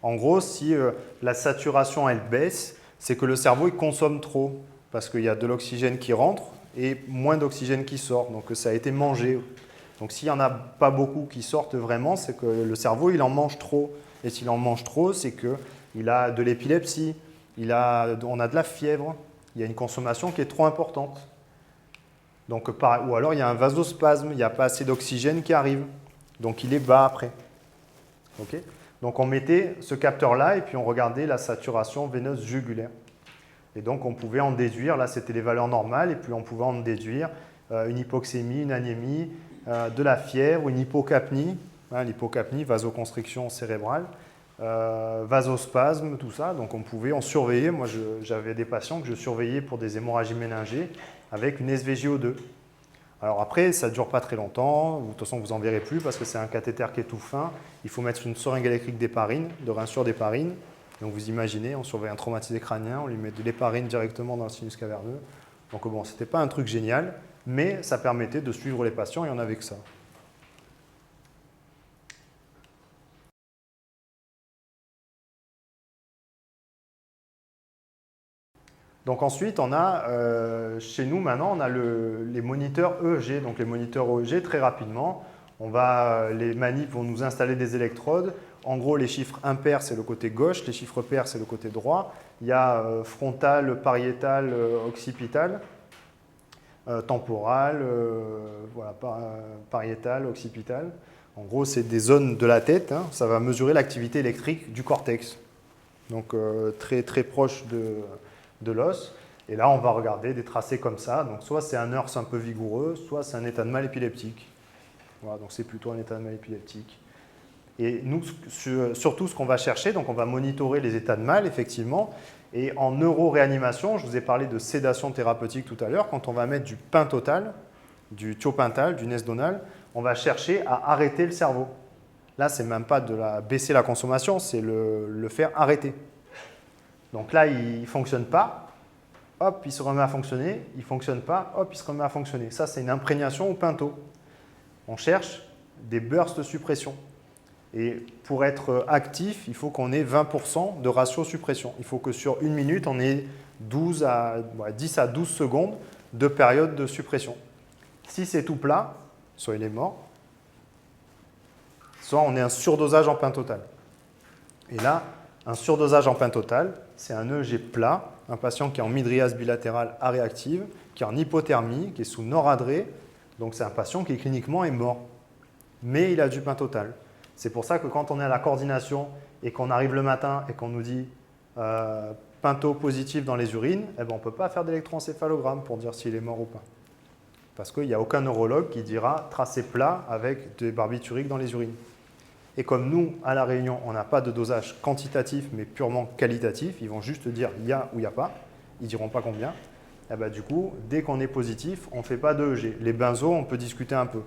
En gros, si la saturation elle baisse, c'est que le cerveau il consomme trop parce qu'il y a de l'oxygène qui rentre et moins d'oxygène qui sort, donc ça a été mangé. Donc s'il n'y en a pas beaucoup qui sortent vraiment, c'est que le cerveau il en mange trop. Et s'il en mange trop, c'est qu'il a de l'épilepsie, on a de la fièvre, il y a une consommation qui est trop importante. Donc, ou alors il y a un vasospasme, il n'y a pas assez d'oxygène qui arrive. Donc il est bas après. Okay. Donc on mettait ce capteur-là et puis on regardait la saturation veineuse jugulaire. Et donc on pouvait en déduire, là c'était les valeurs normales, et puis on pouvait en déduire une hypoxémie, une anémie, de la fièvre, une hypocapnie, hein, l'hypocapnie, vasoconstriction cérébrale, vasospasme, tout ça. Donc on surveillait, moi j'avais des patients que je surveillais pour des hémorragies méningées avec une SVGO2. Alors après, ça ne dure pas très longtemps, de toute façon vous n'en verrez plus parce que c'est un cathéter qui est tout fin. Il faut mettre une seringue électrique d'héparine, de rinçure d'héparine. Donc vous imaginez, on surveille un traumatisé crânien, on lui met de l'héparine directement dans le sinus caverneux. Donc bon, ce n'était pas un truc génial, mais ça permettait de suivre les patients et on n'avait que ça. Donc ensuite, on a, chez nous maintenant, on a les moniteurs EEG. Donc les moniteurs EEG, très rapidement, les manips vont nous installer des électrodes. En gros, les chiffres impairs, c'est le côté gauche, les chiffres pairs, c'est le côté droit. Il y a frontal, pariétal, occipital, temporal, voilà, pariétal, occipital. En gros, c'est des zones de la tête. Hein. Ça va mesurer l'activité électrique du cortex. Donc très, très proche de l'os. Et là, on va regarder des tracés comme ça. Donc, soit c'est un ERS un peu vigoureux, soit c'est un état de mal épileptique. Voilà, donc c'est plutôt un état de mal épileptique. Et nous, surtout ce qu'on va chercher, donc on va monitorer les états de mal, effectivement. Et en neuroréanimation, je vous ai parlé de sédation thérapeutique tout à l'heure, quand on va mettre du pentotal, du thiopental, du nesdonal, on va chercher à arrêter le cerveau. Là, ce n'est même pas de baisser la consommation, c'est le faire arrêter. Donc là, il ne fonctionne pas, hop, il se remet à fonctionner, il ne fonctionne pas, hop, il se remet à fonctionner. Ça, c'est une imprégnation au pento. On cherche des bursts de suppression. Et pour être actif, il faut qu'on ait 20% de ratio suppression. Il faut que sur une minute, on ait 10 à 12 secondes de période de suppression. Si c'est tout plat, soit il est mort, soit on est un surdosage en pentotal. Et là, un surdosage en pentotal, c'est un EEG plat, un patient qui est en mydriase bilatérale aréactive, qui est en hypothermie, qui est sous noradré. Donc c'est un patient qui cliniquement est mort, mais il a du pentotal. C'est pour ça que quand on est à la coordination et qu'on arrive le matin et qu'on nous dit pento positif dans les urines, eh ben, on ne peut pas faire d'électroencéphalogramme pour dire s'il est mort ou pas. Parce qu'il n'y a aucun neurologue qui dira tracé plat avec des barbituriques dans les urines. Et comme nous, à La Réunion, on n'a pas de dosage quantitatif, mais purement qualitatif, ils vont juste dire il y a ou il n'y a pas, ils ne diront pas combien. Et ben, du coup, dès qu'on est positif, on ne fait pas d'EEG. Les benzos, on peut discuter un peu.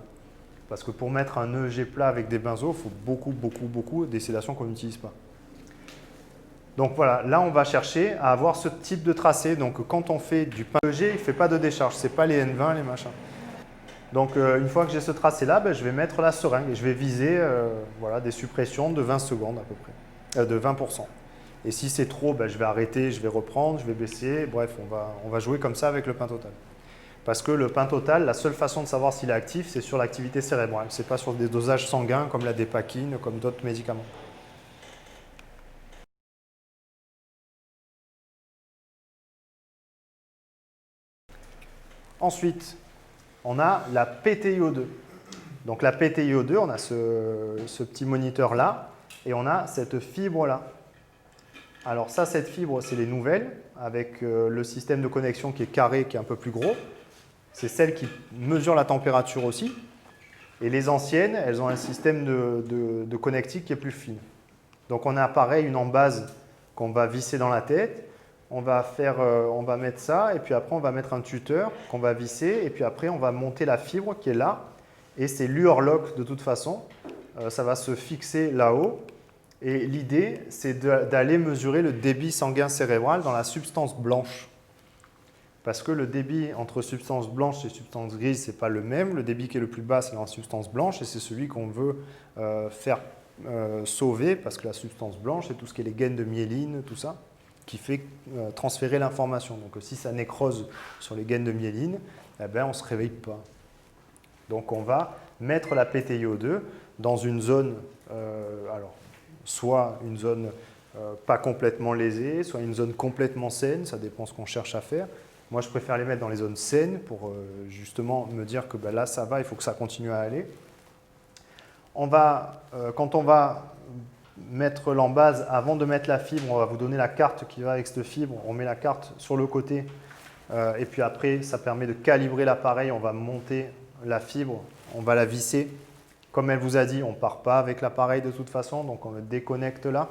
Parce que pour mettre un EEG plat avec des benzos, il faut beaucoup des sédations qu'on n'utilise pas. Donc voilà, là on va chercher à avoir ce type de tracé. Donc quand on fait du EEG, il ne fait pas de décharge, ce n'est pas les N20, les machins. Donc une fois que j'ai ce tracé-là, ben, je vais mettre la seringue et je vais viser voilà, des suppressions de 20 secondes à peu près, de 20%. Et si c'est trop, ben, je vais arrêter, je vais reprendre, je vais baisser. Bref, on va jouer comme ça avec le pentotal. Parce que le pentotal, la seule façon de savoir s'il est actif, c'est sur l'activité cérébrale. Ce n'est pas sur des dosages sanguins comme la dépakine, comme d'autres médicaments. Ensuite, on a la PTiO2. Donc la PTiO2, on a ce petit moniteur-là et on a cette fibre-là. Alors ça, cette fibre, c'est les nouvelles, avec le système de connexion qui est carré, qui est un peu plus gros. C'est celle qui mesure la température aussi. Et les anciennes, elles ont un système de connectique qui est plus fine. Donc on a pareil une embase qu'on va visser dans la tête. On va mettre ça et puis après on va mettre un tuteur qu'on va visser et puis après on va monter la fibre qui est là. Et c'est l'Urlock de toute façon. Ça va se fixer là-haut. Et l'idée, c'est d'aller mesurer le débit sanguin cérébral dans la substance blanche. parce que le débit entre substance blanche et substance grise, ce n'est pas le même. Le débit qui est le plus bas, c'est dans la substance blanche, et c'est celui qu'on veut faire sauver, parce que la substance blanche, c'est tout ce qui est les gaines de myéline, tout ça, qui fait transférer l'information. Donc si ça nécrose sur les gaines de myéline, eh ben, on ne se réveille pas. Donc on va mettre la PTiO2 dans une zone, alors, soit une zone pas complètement lésée, soit une zone complètement saine, ça dépend ce qu'on cherche à faire. Moi, je préfère les mettre dans les zones saines pour justement me dire que ben, là, ça va, il faut que ça continue à aller. Quand on va mettre l'embase, avant de mettre la fibre, on va vous donner la carte qui va avec cette fibre. On met la carte sur le côté et puis après, ça permet de calibrer l'appareil. On va monter la fibre, on va la visser. Comme elle vous a dit, on ne part pas avec l'appareil de toute façon, donc on le déconnecte là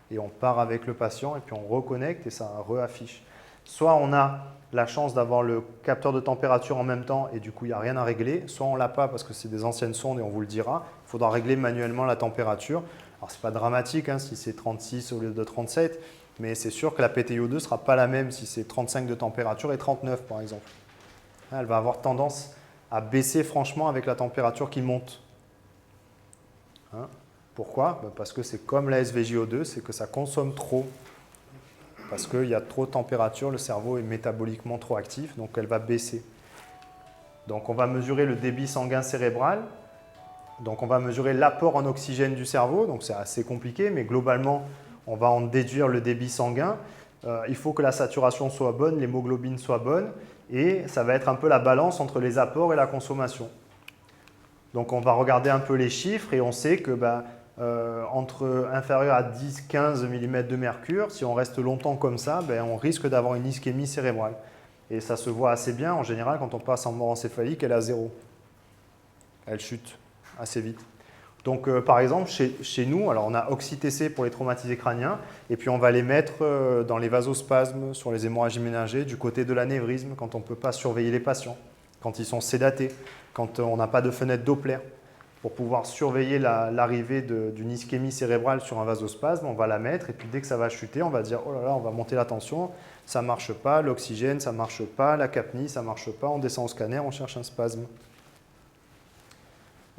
et on part avec le patient et puis on reconnecte et ça réaffiche. Soit on a la chance d'avoir le capteur de température en même temps et du coup il n'y a rien à régler, soit on ne l'a pas parce que c'est des anciennes sondes et on vous le dira. Il faudra régler manuellement la température. Alors ce n'est pas dramatique hein, si c'est 36 au lieu de 37, mais c'est sûr que la PTiO2 ne sera pas la même si c'est 35 de température et 39 par exemple. Elle va avoir tendance à baisser franchement avec la température qui monte. Hein? Pourquoi? Parce que c'est comme la SVJO2, c'est que ça consomme trop. Parce qu'il y a trop de température, le cerveau est métaboliquement trop actif, donc elle va baisser. Donc on va mesurer le débit sanguin cérébral, donc on va mesurer l'apport en oxygène du cerveau, donc c'est assez compliqué, mais globalement on va en déduire le débit sanguin. Il faut que la saturation soit bonne, l'hémoglobine soit bonne, et ça va être un peu la balance entre les apports et la consommation. Donc on va regarder un peu les chiffres et on sait que entre inférieur à 10-15 mm de mercure, si on reste longtemps comme ça, on risque d'avoir une ischémie cérébrale. Et ça se voit assez bien, en général, quand on passe en mort encéphalique, elle est à 0. Elle chute assez vite. Donc par exemple, chez nous, alors on a OxyTC pour les traumatisés crâniens, et puis on va les mettre dans les vasospasmes, sur les hémorragies ménagées, du côté de l'anévrisme, quand on ne peut pas surveiller les patients, quand ils sont sédatés, quand on n'a pas de fenêtre Doppler. Pour pouvoir surveiller l'arrivée d'une ischémie cérébrale sur un vasospasme, on va la mettre et puis dès que ça va chuter, on va dire « oh là là, on va monter la tension, ça ne marche pas, l'oxygène, ça ne marche pas, la capnie, ça ne marche pas, on descend au scanner, on cherche un spasme. »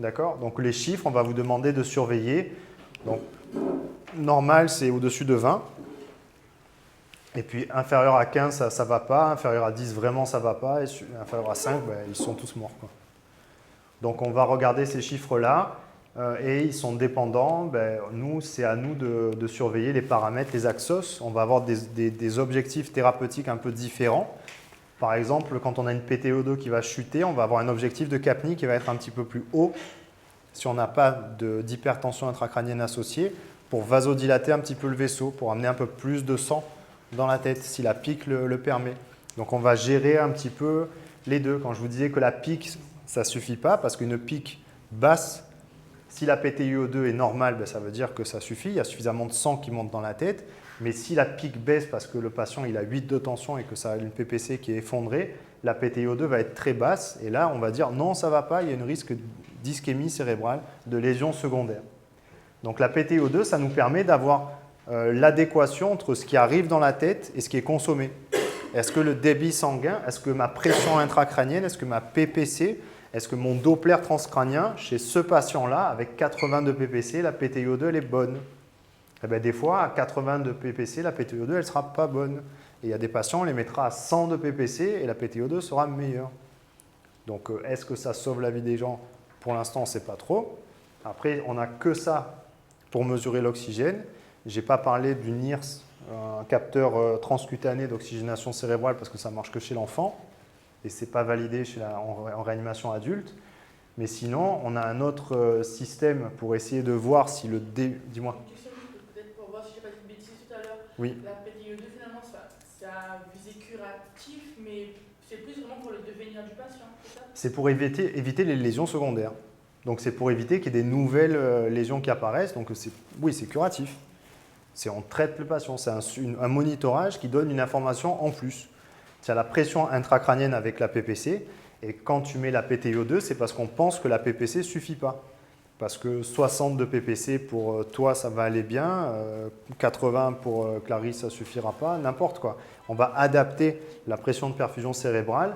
D'accord? Donc les chiffres, on va vous demander de surveiller. Donc normal, c'est au-dessus de 20. Et puis inférieur à 15, ça ne va pas, inférieur à 10, vraiment ça ne va pas, et inférieur à 5, ils sont tous morts, quoi. Donc on va regarder ces chiffres-là et ils sont dépendants. Nous, c'est à nous de surveiller les paramètres, les axos. On va avoir des objectifs thérapeutiques un peu différents. Par exemple, quand on a une PTO2 qui va chuter, on va avoir un objectif de capnie qui va être un petit peu plus haut si on n'a pas d'hypertension intracrânienne associée, pour vasodilater un petit peu le vaisseau, pour amener un peu plus de sang dans la tête, si la pique le permet. Donc on va gérer un petit peu les deux. Quand je vous disais que la pique, ça ne suffit pas parce qu'une pique basse, si la PTiO2 est normale, ça veut dire que ça suffit, il y a suffisamment de sang qui monte dans la tête. Mais si la pique baisse parce que le patient il a 8 de tension et que ça a une PPC qui est effondrée, la PTiO2 va être très basse et là on va dire non, ça ne va pas, il y a un risque d'ischémie cérébrale, de lésion secondaire. Donc la PTiO2, ça nous permet d'avoir l'adéquation entre ce qui arrive dans la tête et ce qui est consommé. Est-ce que le débit sanguin, est-ce que ma pression intracrânienne, est-ce que ma PPC, est-ce que mon Doppler transcrânien, chez ce patient-là, avec 80 de PPC, la PTiO2 elle est bonne? Eh bien, des fois, à 80 de PPC, la PTiO2 elle ne sera pas bonne. Et il y a des patients, on les mettra à 100 de PPC et la PTiO2 sera meilleure. Donc, est-ce que ça sauve la vie des gens? Pour l'instant, on ne sait pas trop. Après, on n'a que ça pour mesurer l'oxygène. Je n'ai pas parlé du NIRS, un capteur transcutané d'oxygénation cérébrale parce que ça ne marche que chez l'enfant et ce n'est pas validé en réanimation adulte. Mais sinon, on a un autre système pour essayer de voir si le Dis-moi. Peut-être pour voir si je n'ai pas dit de bêtises tout à l'heure. Oui. La PTiO2, finalement, ça a visé curatif, mais c'est plus vraiment pour le devenir du patient, c'est ça? C'est pour éviter les lésions secondaires. Donc c'est pour éviter qu'il y ait des nouvelles lésions qui apparaissent. Donc oui, c'est curatif. On traite le patient. C'est un monitorage qui donne une information en plus. Tu as la pression intracrânienne avec la PPC. Et quand tu mets la PTiO2, c'est parce qu'on pense que la PPC ne suffit pas. parce que 60 de PPC pour toi, ça va aller bien, 80 pour Clarisse, ça ne suffira pas, n'importe quoi. On va adapter la pression de perfusion cérébrale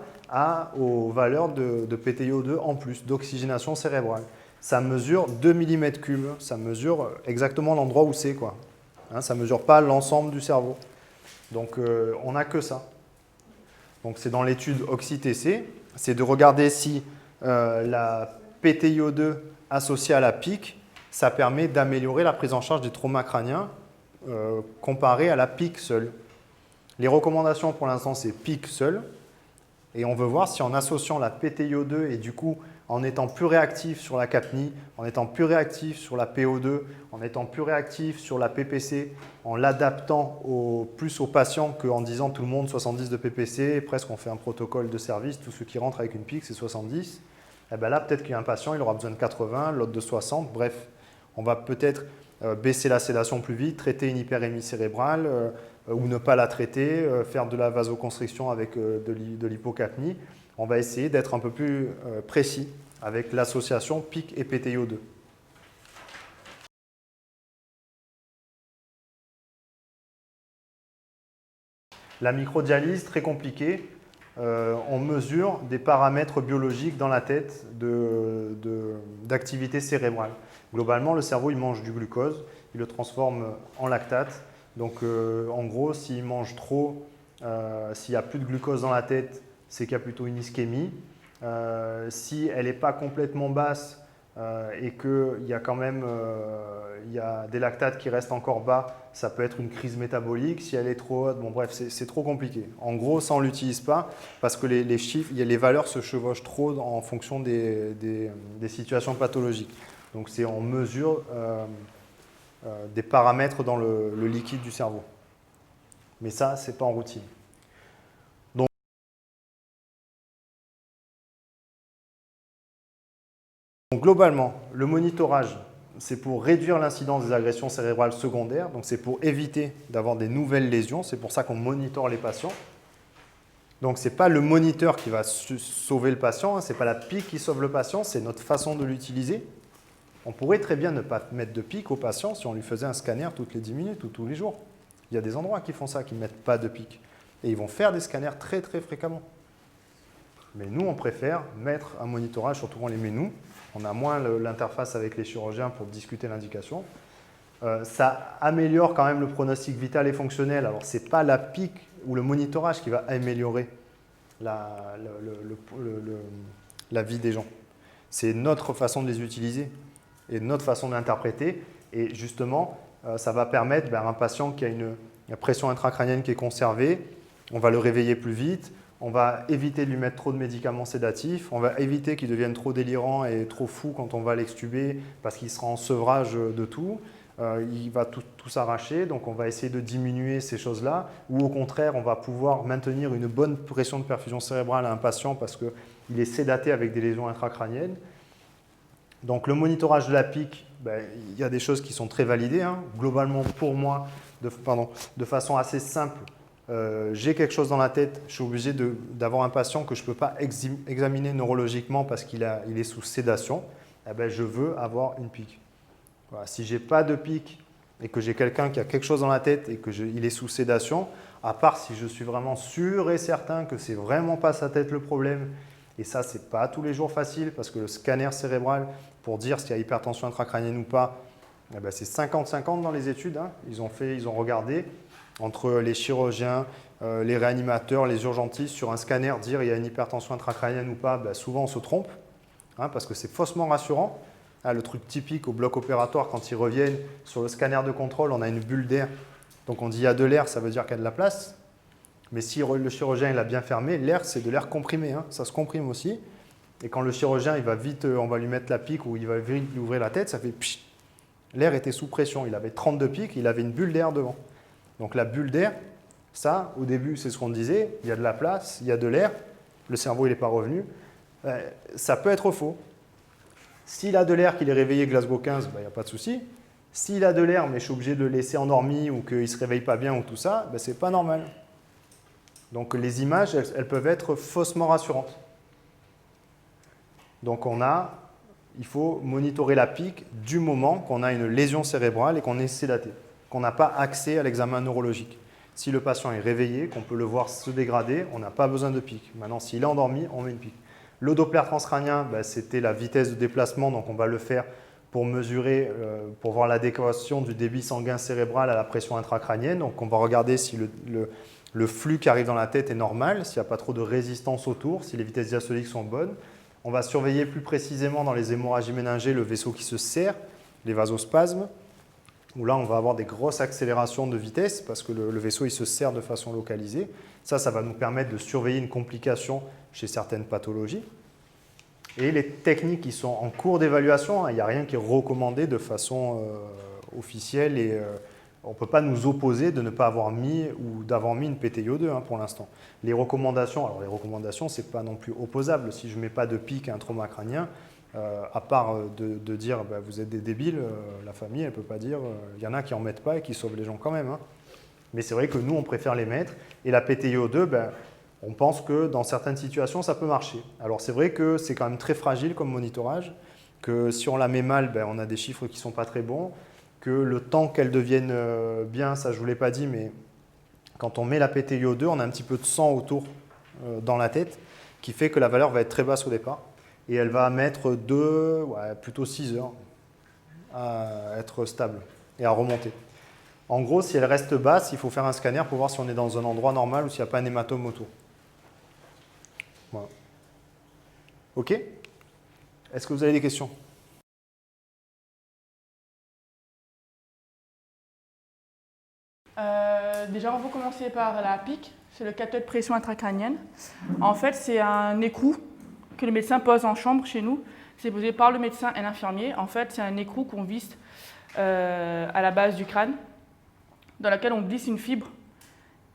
aux valeurs de PTiO2 en plus, d'oxygénation cérébrale. Ça mesure 2 mm3, ça mesure exactement l'endroit où c'est, quoi. Hein, ça ne mesure pas l'ensemble du cerveau. Donc, on n'a que ça. Donc, c'est dans l'étude OxyTC, c'est de regarder si la PTiO2 associée à la PIC, ça permet d'améliorer la prise en charge des traumas crâniens comparé à la PIC seule. Les recommandations pour l'instant, c'est PIC seule. Et on veut voir si en associant la PTiO2 et du coup en étant plus réactif sur la CAPNI, en étant plus réactif sur la PO2, en étant plus réactif sur la PPC, en l'adaptant plus aux patients qu'en disant tout le monde 70 de PPC, presque on fait un protocole de service, tous ceux qui rentrent avec une PIC c'est 70. Et bien là peut-être qu'il y a un patient, il aura besoin de 80, l'autre de 60, bref, on va peut-être baisser la sédation plus vite, traiter une hyperémie cérébrale ou ne pas la traiter, faire de la vasoconstriction avec de l'hypocapnie. On va essayer d'être un peu plus précis avec l'association PIC et PTiO2. La microdialyse, très compliquée. On mesure des paramètres biologiques dans la tête d'activité cérébrale. Globalement, le cerveau il mange du glucose, il le transforme en lactate. Donc, en gros, s'il mange trop, s'il n'y a plus de glucose dans la tête, c'est qu'il y a plutôt une ischémie. Si elle n'est pas complètement basse et qu'il y a quand même il y a des lactates qui restent encore bas, ça peut être une crise métabolique. Si elle est trop haute, bon bref, c'est trop compliqué. En gros, ça on ne l'utilise pas parce que les chiffres, les valeurs se chevauchent trop en fonction des situations pathologiques. Donc on mesure des paramètres dans le liquide du cerveau. Mais ça, ce n'est pas en routine. Donc globalement, le monitorage, c'est pour réduire l'incidence des agressions cérébrales secondaires, donc c'est pour éviter d'avoir des nouvelles lésions, c'est pour ça qu'on monitore les patients. Donc ce n'est pas le moniteur qui va sauver le patient, hein, ce n'est pas la PIC qui sauve le patient, c'est notre façon de l'utiliser. On pourrait très bien ne pas mettre de PIC au patient si on lui faisait un scanner toutes les 10 minutes ou tous les jours. Il y a des endroits qui font ça, qui ne mettent pas de PIC. Et ils vont faire des scanners très très fréquemment. Mais nous, on préfère mettre un monitorage, surtout quand on les met nous. On a moins l'interface avec les chirurgiens pour discuter l'indication. Ça améliore quand même le pronostic vital et fonctionnel. Alors, ce n'est pas la PIC ou le monitorage qui va améliorer la vie des gens. C'est notre façon de les utiliser et notre façon d'interpréter. Et justement, ça va permettre à un patient qui a une pression intracrânienne qui est conservée, on va le réveiller plus vite. On va éviter de lui mettre trop de médicaments sédatifs, on va éviter qu'il devienne trop délirant et trop fou quand on va l'extuber parce qu'il sera en sevrage de tout. Il va tout s'arracher, donc on va essayer de diminuer ces choses-là. Ou au contraire, on va pouvoir maintenir une bonne pression de perfusion cérébrale à un patient parce qu'il est sédaté avec des lésions intracrâniennes. Donc le monitorage de la PIC, il y a des choses qui sont très validées. Hein. Globalement, pour moi, de façon assez simple, j'ai quelque chose dans la tête, je suis obligé d'avoir un patient que je ne peux pas examiner neurologiquement parce qu'il est sous sédation, je veux avoir une PIC. Voilà. Si je n'ai pas de PIC et que j'ai quelqu'un qui a quelque chose dans la tête et qu'il est sous sédation, à part si je suis vraiment sûr et certain que ce n'est vraiment pas sa tête le problème, et ça, ce n'est pas tous les jours facile parce que le scanner cérébral, pour dire s'il y a hypertension intracrânienne ou pas, c'est 50-50 dans les études. Hein. Ils ont regardé entre les chirurgiens, les réanimateurs, les urgentistes, sur un scanner, dire il y a une hypertension intracrânienne ou pas, souvent on se trompe, hein, parce que c'est faussement rassurant. Ah, le truc typique au bloc opératoire, quand ils reviennent sur le scanner de contrôle, on a une bulle d'air. Donc on dit il y a de l'air, ça veut dire qu'il y a de la place. Mais si le chirurgien il a bien fermé, l'air c'est de l'air comprimé, hein, ça se comprime aussi. Et quand le chirurgien il va vite, on va lui mettre la pique ou il va vite lui ouvrir la tête, ça fait pchit. L'air était sous pression, il avait 32 pics, il avait une bulle d'air devant. Donc la bulle d'air, ça au début c'est ce qu'on disait, il y a de la place, il y a de l'air, le cerveau il n'est pas revenu. Ça peut être faux. S'il a de l'air, qu'il est réveillé Glasgow 15, il n'y a pas de souci. S'il a de l'air, mais je suis obligé de le laisser endormi ou qu'il ne se réveille pas bien ou tout ça, ce n'est pas normal. Donc les images, elles peuvent être faussement rassurantes. Donc on a il faut monitorer la pique du moment qu'on a une lésion cérébrale et qu'on est sédaté, qu'on n'a pas accès à l'examen neurologique. Si le patient est réveillé, qu'on peut le voir se dégrader, on n'a pas besoin de pique. Maintenant, s'il est endormi, on met une pique. Le Doppler transcrânien, c'était la vitesse de déplacement, donc on va le faire pour mesurer, pour voir l'adéquation du débit sanguin cérébral à la pression intracrânienne. Donc on va regarder si le flux qui arrive dans la tête est normal, s'il n'y a pas trop de résistance autour, si les vitesses diastoliques sont bonnes. On va surveiller plus précisément dans les hémorragies méningées le vaisseau qui se serre, les vasospasmes, où là on va avoir des grosses accélérations de vitesse parce que le vaisseau il se serre de façon localisée. Ça va nous permettre de surveiller une complication chez certaines pathologies. Et les techniques qui sont en cours d'évaluation, il n'y a rien qui est recommandé de façon officielle et on ne peut pas nous opposer de ne pas avoir mis ou d'avoir mis une PTiO2 pour l'instant. Les recommandations, ce n'est pas non plus opposable. Si je ne mets pas de pic à un trauma crânien, à part de dire vous êtes des débiles, la famille elle ne peut pas dire il y en a qui n'en mettent pas et qui sauvent les gens quand même. Mais c'est vrai que nous on préfère les mettre et la PTiO2, on pense que dans certaines situations ça peut marcher. Alors c'est vrai que c'est quand même très fragile comme monitorage, que si on la met mal, on a des chiffres qui ne sont pas très bons, que le temps qu'elle devienne bien, ça je ne vous l'ai pas dit, mais quand on met la PTiO2, on a un petit peu de sang autour dans la tête qui fait que la valeur va être très basse au départ. Et elle va mettre plutôt 6 heures à être stable et à remonter. En gros, si elle reste basse, il faut faire un scanner pour voir si on est dans un endroit normal ou s'il n'y a pas un hématome autour. Voilà. OK? Est-ce que vous avez des questions? Déjà, on va commencer par la PIC, c'est le capteur de pression intracrânienne. En fait, c'est un écrou que le médecin pose en chambre chez nous. C'est posé par le médecin et l'infirmier. En fait, c'est un écrou qu'on visse à la base du crâne, dans laquelle on glisse une fibre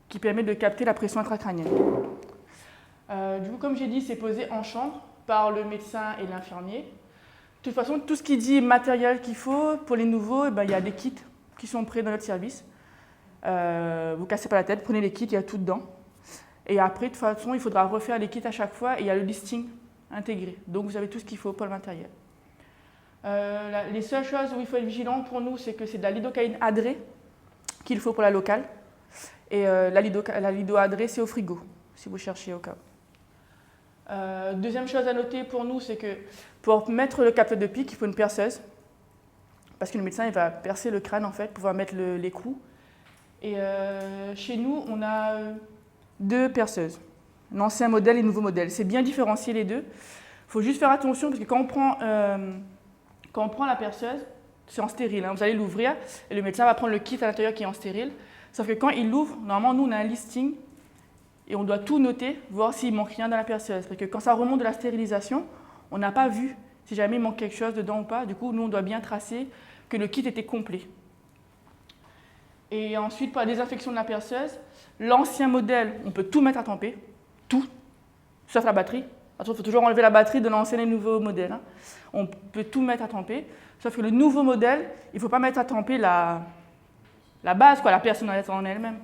qui permet de capter la pression intracrânienne. Du coup, comme j'ai dit, c'est posé en chambre par le médecin et l'infirmier. De toute façon, tout ce qui dit matériel qu'il faut, pour les nouveaux, il y a des kits qui sont prêts dans notre service. Vous ne cassez pas la tête, prenez les kits, il y a tout dedans. Et après, de toute façon, il faudra refaire les kits à chaque fois et il y a le listing intégré. Donc, vous avez tout ce qu'il faut pour le matériel. Les seules choses où il faut être vigilant pour nous, c'est que c'est de la lidocaïne adrée qu'il faut pour la locale. Et la lido adrée, c'est au frigo, si vous cherchez au cas où. Deuxième chose à noter pour nous, c'est que pour mettre le capteur de pic, il faut une perceuse. Parce que le médecin il va percer le crâne en fait, pour pouvoir mettre l'écrou. Et chez nous, on a 2 perceuses, l'ancien modèle et le nouveau modèle. C'est bien différencier les deux. Il faut juste faire attention parce que quand on prend la perceuse, c'est en stérile. Vous allez l'ouvrir et le médecin va prendre le kit à l'intérieur qui est en stérile. Sauf que quand il l'ouvre, normalement, nous, on a un listing et on doit tout noter, voir s'il manque rien dans la perceuse. Parce que quand ça remonte de la stérilisation, on n'a pas vu si jamais il manque quelque chose dedans ou pas. Du coup, nous, on doit bien tracer que le kit était complet. Et ensuite, pour la désinfection de la perceuse, l'ancien modèle, on peut tout mettre à tremper, tout, sauf la batterie. Il faut toujours enlever la batterie de l'ancien et nouveau modèle. On peut tout mettre à tremper, sauf que le nouveau modèle, il ne faut pas mettre à tremper la base, la personne en elle-même.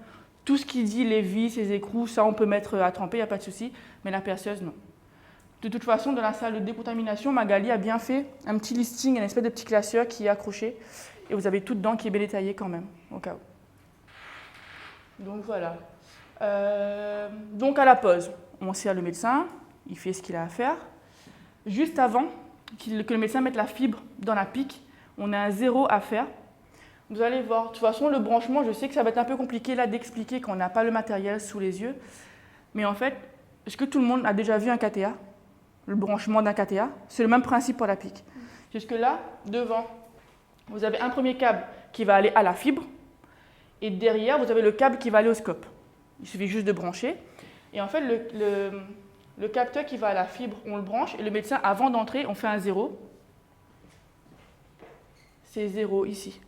Tout ce qui dit les vis, les écrous, ça on peut mettre à tremper, il n'y a pas de souci, mais la perceuse, non. De toute façon, dans la salle de décontamination, Magali a bien fait un petit listing, une espèce de petit classeur qui est accroché, et vous avez tout dedans qui est bien détaillé quand même, au cas où. Donc voilà. Donc à la pause, on sert le médecin, il fait ce qu'il a à faire. Juste avant que le médecin mette la fibre dans la pique, on a un 0 à faire. Vous allez voir, de toute façon le branchement, je sais que ça va être un peu compliqué là d'expliquer quand on n'a pas le matériel sous les yeux. Mais en fait, est-ce que tout le monde a déjà vu un KTA? Le branchement d'un KTA, c'est le même principe pour la pique. Jusque là, devant, vous avez un premier câble qui va aller à la fibre. Et derrière, vous avez le câble qui va aller au scope. Il suffit juste de brancher. Et en fait, le capteur qui va à la fibre, on le branche. Et le médecin, avant d'entrer, on fait un 0. C'est 0 ici.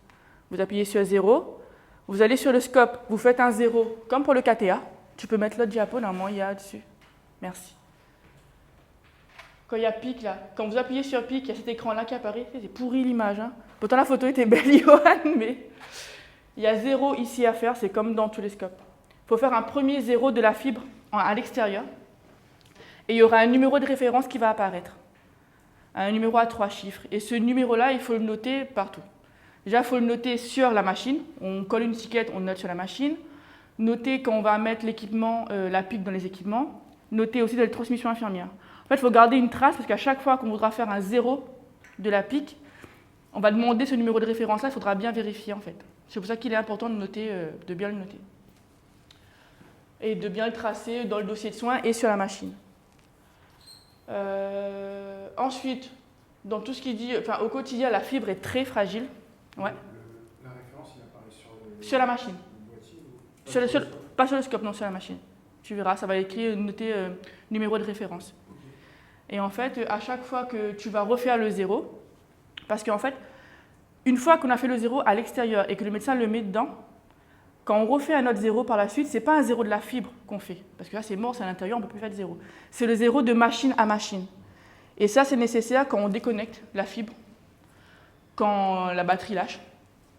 Vous appuyez sur 0. Vous allez sur le scope. Vous faites un 0, comme pour le KTA. Tu peux mettre l'autre diapo, normalement, il y a dessus. Merci. Quand il y a pic, là, quand vous appuyez sur pic, il y a cet écran-là qui apparaît. C'est pourri l'image. Pourtant, la photo était belle, Johan, mais... Il y a 0 ici à faire, c'est comme dans tous les scopes. Il faut faire un premier 0 de la fibre à l'extérieur. Et il y aura un numéro de référence qui va apparaître. un numéro à 3 chiffres. Et ce numéro-là, il faut le noter partout. Déjà, il faut le noter sur la machine. On colle une étiquette, on note sur la machine. Noter quand on va mettre l'équipement, la PIC dans les équipements. Noter aussi dans les transmissions infirmières. En fait, il faut garder une trace parce qu'à chaque fois qu'on voudra faire un 0 de la PIC, on va demander ce numéro de référence-là, il faudra bien vérifier en fait. C'est pour ça qu'il est important de noter, de bien le noter. Et de bien le tracer dans le dossier de soins et sur la machine. Ensuite, dans tout ce qui dit, enfin, au quotidien, la fibre est très fragile. Ouais. La référence, il apparaît sur la machine. Le boîtier ou... Pas sur le scope, non, sur la machine. Tu verras, ça va écrire, noter numéro de référence. Et en fait, à chaque fois que tu vas refaire le 0, parce qu'en fait, une fois qu'on a fait le 0 à l'extérieur et que le médecin le met dedans, quand on refait un autre 0 par la suite, ce n'est pas un 0 de la fibre qu'on fait. Parce que là, c'est mort, c'est à l'intérieur, on ne peut plus faire de 0. C'est le 0 de machine à machine. Et ça, c'est nécessaire quand on déconnecte la fibre, quand la batterie lâche.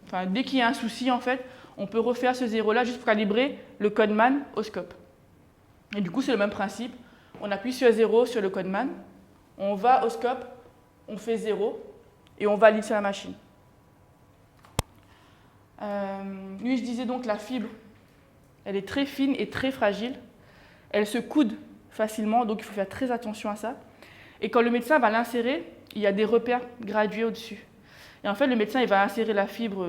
Enfin, dès qu'il y a un souci, en fait, on peut refaire ce 0-là juste pour calibrer le codeman au scope. Et du coup, c'est le même principe. On appuie sur 0 sur le codeman, on va au scope, on fait 0 et on valide sur la machine. Lui, je disais donc la fibre, elle est très fine et très fragile. Elle se coude facilement, donc il faut faire très attention à ça. Et quand le médecin va l'insérer, il y a des repères gradués au-dessus. Et en fait, le médecin il va insérer la fibre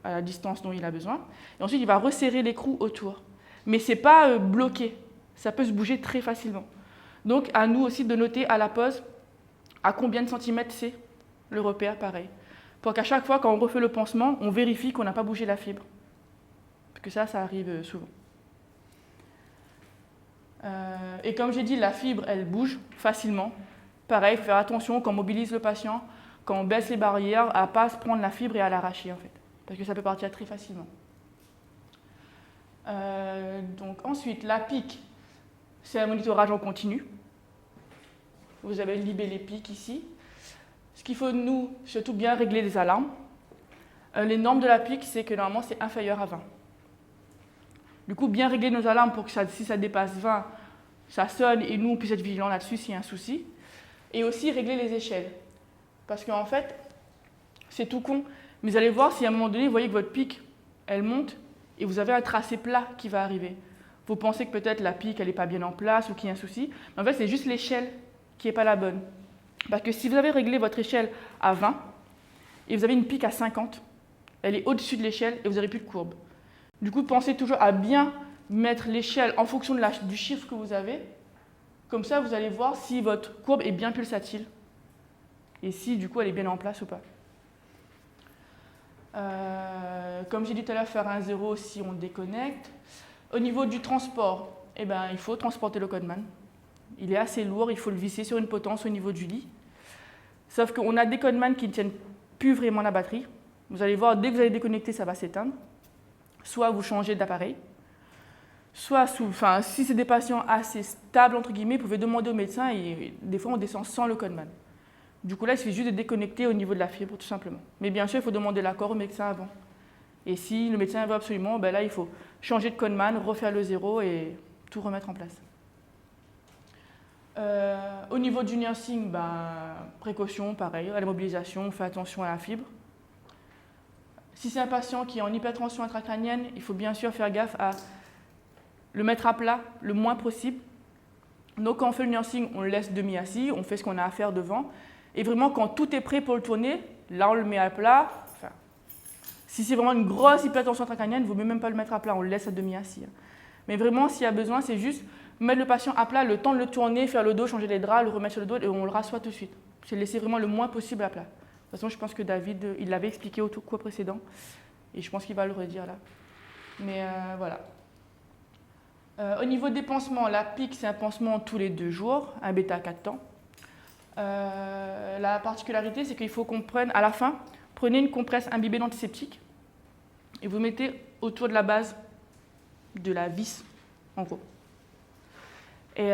à la distance dont il a besoin. Et ensuite, il va resserrer l'écrou autour. Mais ce n'est pas bloqué. Ça peut se bouger très facilement. Donc, à nous aussi de noter à la pause à combien de centimètres c'est le repère, pareil. Pour qu'à chaque fois, quand on refait le pansement, on vérifie qu'on n'a pas bougé la fibre. Parce que ça arrive souvent. Et comme j'ai dit, la fibre, elle bouge facilement. Pareil, il faut faire attention quand on mobilise le patient, quand on baisse les barrières, à ne pas se prendre la fibre et à l'arracher, en fait. Parce que ça peut partir très facilement. Donc ensuite, la PIC, c'est un monitorage en continu. Vous avez le libellé PIC ici. Ce qu'il faut, nous, surtout bien régler les alarmes. Les normes de la PIC, c'est que normalement, c'est inférieur à 20. Du coup, bien régler nos alarmes pour que si ça dépasse 20, ça sonne et nous, on puisse être vigilants là-dessus s'il y a un souci. Et aussi régler les échelles. Parce qu'en fait, c'est tout con, mais vous allez voir si à un moment donné, vous voyez que votre PIC, elle monte et vous avez un tracé plat qui va arriver. Vous pensez que peut-être la PIC, elle n'est pas bien en place ou qu'il y a un souci. Mais en fait, c'est juste l'échelle qui n'est pas la bonne. Parce que si vous avez réglé votre échelle à 20 et vous avez une PIC à 50, elle est au-dessus de l'échelle et vous n'aurez plus de courbe. Du coup, pensez toujours à bien mettre l'échelle en fonction du chiffre que vous avez. Comme ça, vous allez voir si votre courbe est bien pulsatile et si, du coup, elle est bien en place ou pas. Comme j'ai dit tout à l'heure, faire un 0 si on déconnecte. Au niveau du transport, eh ben, il faut transporter le codeman. Il est assez lourd, il faut le visser sur une potence au niveau du lit. Sauf qu'on a des codeman qui ne tiennent plus vraiment la batterie. Vous allez voir, dès que vous allez déconnecter, ça va s'éteindre. Soit vous changez d'appareil, soit si c'est des patients assez stables, entre guillemets, vous pouvez demander au médecin et des fois on descend sans le codeman. Du coup là, il suffit juste de déconnecter au niveau de la fibre, tout simplement. Mais bien sûr, il faut demander l'accord au médecin avant. Et si le médecin veut absolument, ben là, il faut changer de codeman, refaire le 0 et tout remettre en place. Au niveau du nursing, précaution, pareil, à la mobilisation, on fait attention à la fibre. Si c'est un patient qui est en hypertension intracrânienne, il faut bien sûr faire gaffe à le mettre à plat le moins possible. Donc quand on fait le nursing, on le laisse demi-assis, on fait ce qu'on a à faire devant. Et vraiment, quand tout est prêt pour le tourner, là on le met à plat. Enfin, si c'est vraiment une grosse hypertension intracrânienne, il ne vaut même pas le mettre à plat, on le laisse à demi-assis. Mais vraiment, s'il y a besoin, c'est juste mettre le patient à plat, le temps de le tourner, faire le dos, changer les draps, le remettre sur le dos et on le rassoit tout de suite. C'est laisser vraiment le moins possible à plat. De toute façon, je pense que David, il l'avait expliqué au cours précédent et je pense qu'il va le redire là. Mais voilà. Au niveau des pansements, la PIC, c'est un pansement tous les 2 jours, un bêta 4 temps. La particularité, c'est qu'il faut qu'on prenne, à la fin, prenez une compresse imbibée d'antiseptique et vous mettez autour de la base de la vis, en gros. Et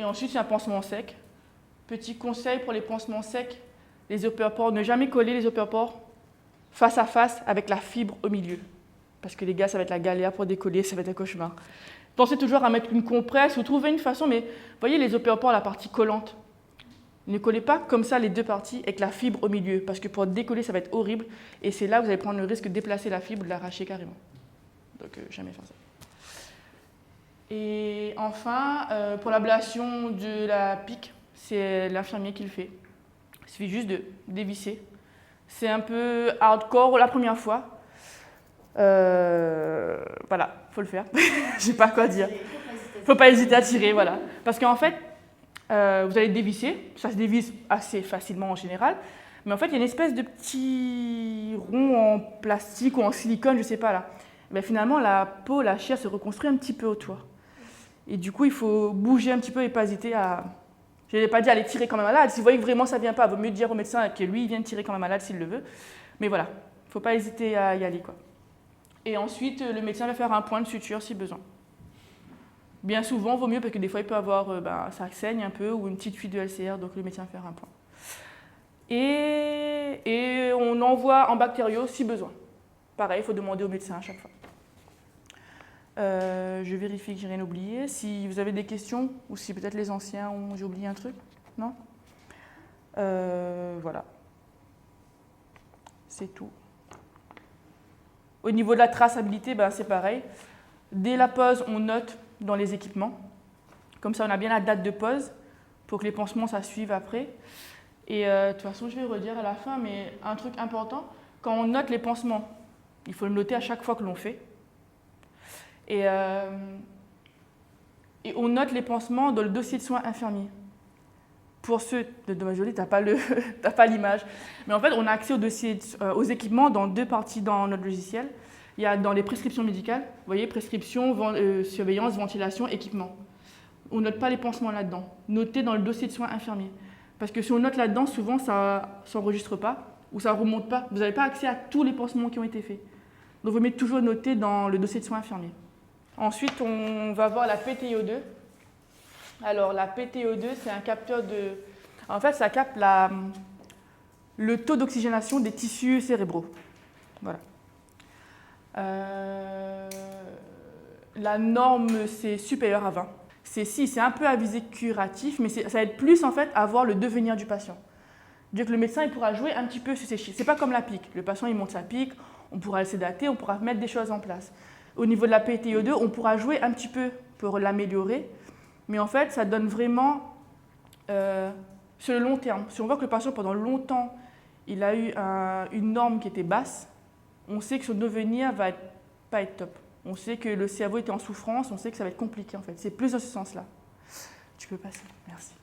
ensuite, c'est un pansement sec. Petit conseil pour les pansements secs, les opéropores, ne jamais coller les opéropores face à face avec la fibre au milieu. Parce que les gars, ça va être la galère pour décoller, ça va être un cauchemar. Pensez toujours à mettre une compresse ou trouver une façon, mais vous voyez les opéropores, la partie collante. Ne collez pas comme ça les deux parties avec la fibre au milieu, parce que pour décoller, ça va être horrible. Et c'est là que vous allez prendre le risque de déplacer la fibre, de l'arracher carrément. Donc, jamais faire ça. Et enfin, pour l'ablation de la pique, c'est l'infirmier qui le fait. Il suffit juste de dévisser. C'est un peu hardcore la première fois. Voilà, faut le faire. Je sais pas quoi dire. Faut pas hésiter à tirer, voilà. Parce qu'en fait, vous allez dévisser. Ça se dévisse assez facilement en général. Mais en fait, il y a une espèce de petit rond en plastique ou en silicone, je sais pas là. Mais finalement, la peau, la chair se reconstruit un petit peu autour. Et du coup, il faut bouger un petit peu et pas hésiter à... Je n'ai pas dit aller tirer comme un malade. Si vous voyez que vraiment ça ne vient pas, il vaut mieux dire au médecin que lui, il vient tirer comme un malade s'il le veut. Mais voilà, il ne faut pas hésiter à y aller, quoi. Et ensuite, le médecin va faire un point de suture si besoin. Bien souvent, il vaut mieux parce que des fois, il peut avoir, ça saigne un peu ou une petite fuite de LCR, donc le médecin va faire un point. Et on envoie en bactériaux si besoin. Pareil, il faut demander au médecin à chaque fois. Je vérifie que j'ai rien oublié. Si vous avez des questions, ou si peut-être les anciens ont... J'ai oublié un truc, non? Voilà. C'est tout. Au niveau de la traçabilité, c'est pareil. Dès la pose, on note dans les équipements. Comme ça, on a bien la date de pose pour que les pansements, ça suive après. Et de toute façon, je vais redire à la fin, mais un truc important, quand on note les pansements, il faut le noter à chaque fois que l'on fait. Et on note les pansements dans le dossier de soins infirmiers. Pour ceux de dommage joli, tu n'as pas l'image. Mais en fait, on a accès aux équipements dans deux parties dans notre logiciel. Il y a dans les prescriptions médicales, vous voyez, prescription, surveillance, ventilation, équipement. On ne note pas les pansements là-dedans. Notez dans le dossier de soins infirmiers. Parce que si on note là-dedans, souvent, ça ne s'enregistre pas ou ça ne remonte pas. Vous n'avez pas accès à tous les pansements qui ont été faits. Donc, vous mettez toujours noté dans le dossier de soins infirmiers. Ensuite, on va voir la PTiO2. Alors, la PTiO2, c'est un capteur de... En fait, ça capte le taux d'oxygénation des tissus cérébraux. Voilà. La norme, c'est supérieur à 20. C'est un peu à visée curatif, mais ça aide plus, en fait, à voir le devenir du patient. Donc, le médecin, il pourra jouer un petit peu sur ces chiffres. C'est pas comme la pique. Le patient, il monte sa pique, on pourra le sédater, on pourra mettre des choses en place. Au niveau de la PTiO2, on pourra jouer un petit peu pour l'améliorer, mais en fait, ça donne vraiment sur le long terme. Si on voit que le patient, pendant longtemps, il a eu une norme qui était basse, on sait que son devenir va pas être top. On sait que le cerveau était en souffrance, on sait que ça va être compliqué en fait. C'est plus dans ce sens-là. Tu peux passer, merci.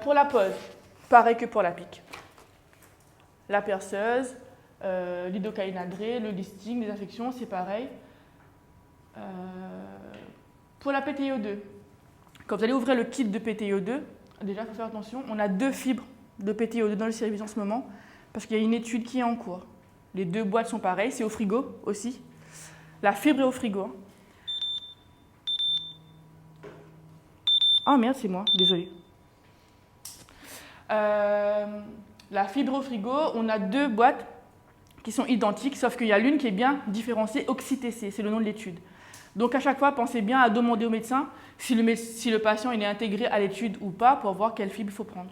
Pour la pose, pareil que pour la pique. La perceuse, l'idocaïnadré, le listing, les infections, c'est pareil. Pour la PTiO2, quand vous allez ouvrir le kit de PTiO2, déjà, il faut faire attention, on a 2 fibres de PTiO2 dans le service en ce moment, parce qu'il y a une étude qui est en cours. Les 2 boîtes sont pareilles, c'est au frigo aussi. La fibre est au frigo. Ah merde, c'est moi, désolé. La fibre au frigo, on a 2 boîtes qui sont identiques, sauf qu'il y a l'une qui est bien différenciée, Oxy-TC, c'est le nom de l'étude. Donc à chaque fois, pensez bien à demander au médecin si le patient il est intégré à l'étude ou pas pour voir quelle fibre il faut prendre.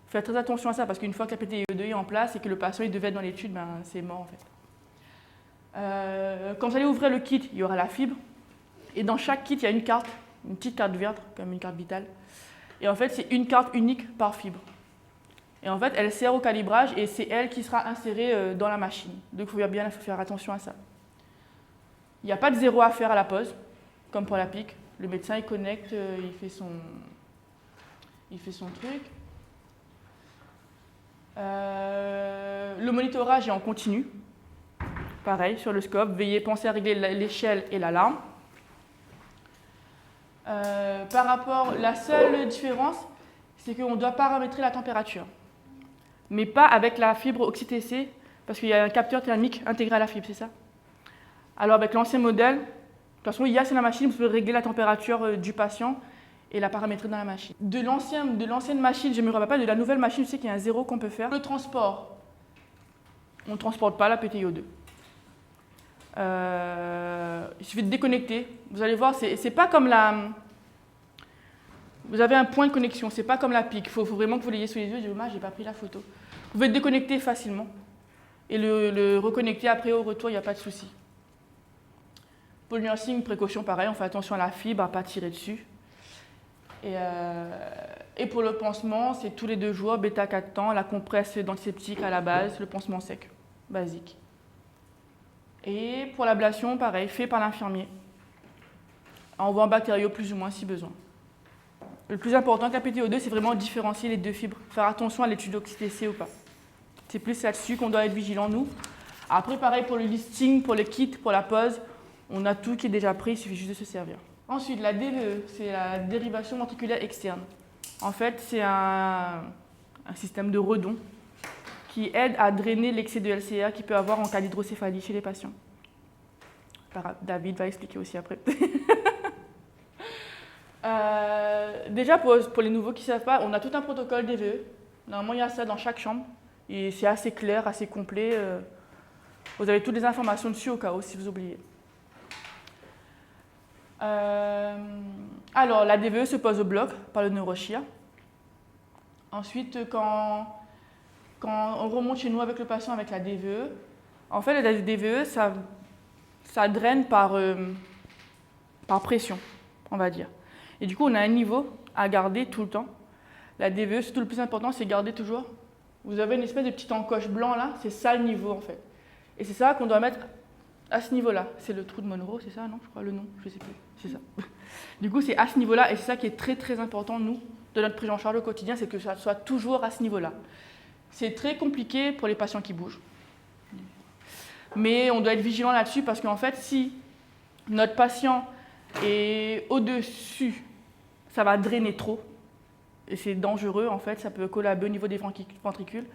Faites très attention à ça, parce qu'une fois que la PTiO2 est en place et que le patient il devait être dans l'étude, c'est mort en fait. Quand vous allez ouvrir le kit, il y aura la fibre. Et dans chaque kit, il y a une carte, une petite carte verte, comme une carte vitale. Et en fait, c'est une carte unique par fibre. Et en fait, elle sert au calibrage et c'est elle qui sera insérée dans la machine. Donc, il faut faire attention à ça. Il n'y a pas de zéro à faire à la pose, comme pour la pique. Le médecin, il connecte, il fait son truc. Le monitorage est en continu. Pareil, sur le scope. Veuillez penser à régler l'échelle et l'alarme. Par rapport, la seule différence, c'est qu'on doit paramétrer la température. Mais pas avec la fibre Oxy-TC, parce qu'il y a un capteur thermique intégré à la fibre, c'est ça? Alors avec l'ancien modèle, de toute façon, il y a sur la machine, vous pouvez régler la température du patient et la paramétrer dans la machine. De l'ancienne machine, je ne me rappelle pas, de la nouvelle machine, je sais qu'il y a un zéro qu'on peut faire. Le transport, on ne transporte pas la PTiO2. Il suffit de déconnecter. Vous allez voir, c'est pas comme Vous avez un point de connexion, c'est pas comme la pique. Il faut vraiment que vous l'ayez sous les yeux. Je dis, j'ai pas pris la photo. Vous pouvez le déconnecter facilement et le reconnecter après au retour, il n'y a pas de souci. Pour le nursing, précaution pareil, on fait attention à la fibre, à ne pas tirer dessus. Et pour le pansement, c'est tous les 2 jours, bêta-4 la compresse d'antiseptique à la base, le pansement sec, basique. Et pour l'ablation, pareil, fait par l'infirmier. Envoie en bactériaux plus ou moins si besoin. Le plus important qu'à PTO2, c'est vraiment différencier les 2 fibres. Faire attention à l'étude d'oxytocine ou pas. C'est plus là-dessus qu'on doit être vigilant, nous. Après, pareil pour le listing, pour le kit, pour la pause, on a tout qui est déjà pris, il suffit juste de se servir. Ensuite, la DVE, c'est la dérivation ventriculaire externe. En fait, c'est un système de redon qui aide à drainer l'excès de LCR qu'il peut avoir en cas d'hydrocéphalie chez les patients. David va expliquer aussi après. Déjà, pour les nouveaux qui ne savent pas, on a tout un protocole DVE. Normalement, il y a ça dans chaque chambre. Et c'est assez clair, assez complet. Vous avez toutes les informations dessus au cas où, si vous oubliez. Alors, la DVE se pose au bloc par le neurochir. Ensuite, quand on remonte chez nous avec le patient avec la DVE, en fait, la DVE, ça draine par pression, on va dire. Et du coup, on a un niveau à garder tout le temps. La DVE, surtout le plus important, c'est garder toujours. Vous avez une espèce de petite encoche blanc là, c'est ça le niveau en fait. Et c'est ça qu'on doit mettre à ce niveau-là. C'est le trou de Monroe, c'est ça, non? Je crois le nom, je sais plus. C'est ça. Du coup, c'est à ce niveau-là et c'est ça qui est très très important, nous, de notre prise en charge au quotidien, c'est que ça soit toujours à ce niveau-là. C'est très compliqué pour les patients qui bougent. Mais on doit être vigilant là-dessus parce qu'en fait, si notre patient est au-dessus, ça va drainer trop. Et c'est dangereux, en fait, ça peut collaber au niveau des ventricules.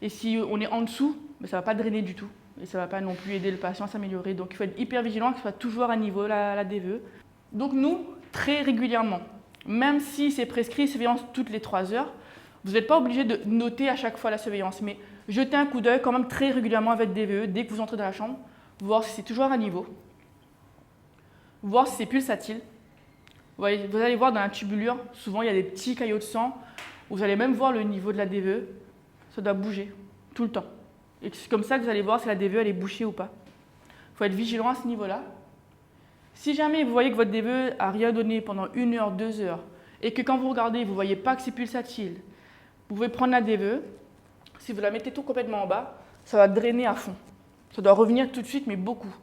Et si on est en dessous, ça ne va pas drainer du tout. Et ça ne va pas non plus aider le patient à s'améliorer. Donc il faut être hyper vigilant, que ce soit toujours à niveau, la DVE. Donc nous, très régulièrement, même si c'est prescrit surveillance toutes les 3 heures, vous n'êtes pas obligé de noter à chaque fois la surveillance. Mais jetez un coup d'œil quand même très régulièrement avec DVE, dès que vous entrez dans la chambre, voir si c'est toujours à niveau, voir si c'est pulsatile. Vous allez voir dans la tubulure, souvent il y a des petits caillots de sang. Vous allez même voir le niveau de la DVE. Ça doit bouger tout le temps. Et c'est comme ça que vous allez voir si la DVE elle est bouchée ou pas. Il faut être vigilant à ce niveau-là. Si jamais vous voyez que votre DVE n'a rien donné pendant 1 heure, 2 heures, et que quand vous regardez, vous ne voyez pas que c'est pulsatile, vous pouvez prendre la DVE. Si vous la mettez tout complètement en bas, ça va drainer à fond. Ça doit revenir tout de suite, mais beaucoup.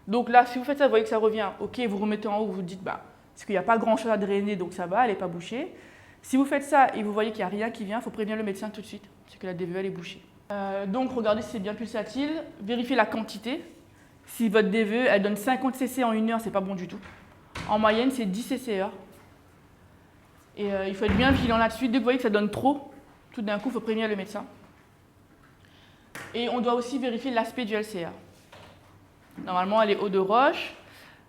Donc là, si vous faites ça, vous voyez que ça revient. Ok, vous remettez en haut, vous vous dites, parce qu'il n'y a pas grand-chose à drainer, donc ça va, elle n'est pas bouchée. Si vous faites ça et vous voyez qu'il n'y a rien qui vient, il faut prévenir le médecin tout de suite, c'est que la DVE elle est bouchée. Donc regardez si c'est bien pulsatile, vérifiez la quantité. Si votre DVE elle donne 50 cc en 1 heure, c'est pas bon du tout. En moyenne, c'est 10 cc heure. Et il faut être bien vigilant là-dessus. Dès que vous voyez que ça donne trop, tout d'un coup, il faut prévenir le médecin. Et on doit aussi vérifier l'aspect du LCR. Normalement, elle est eau de roche,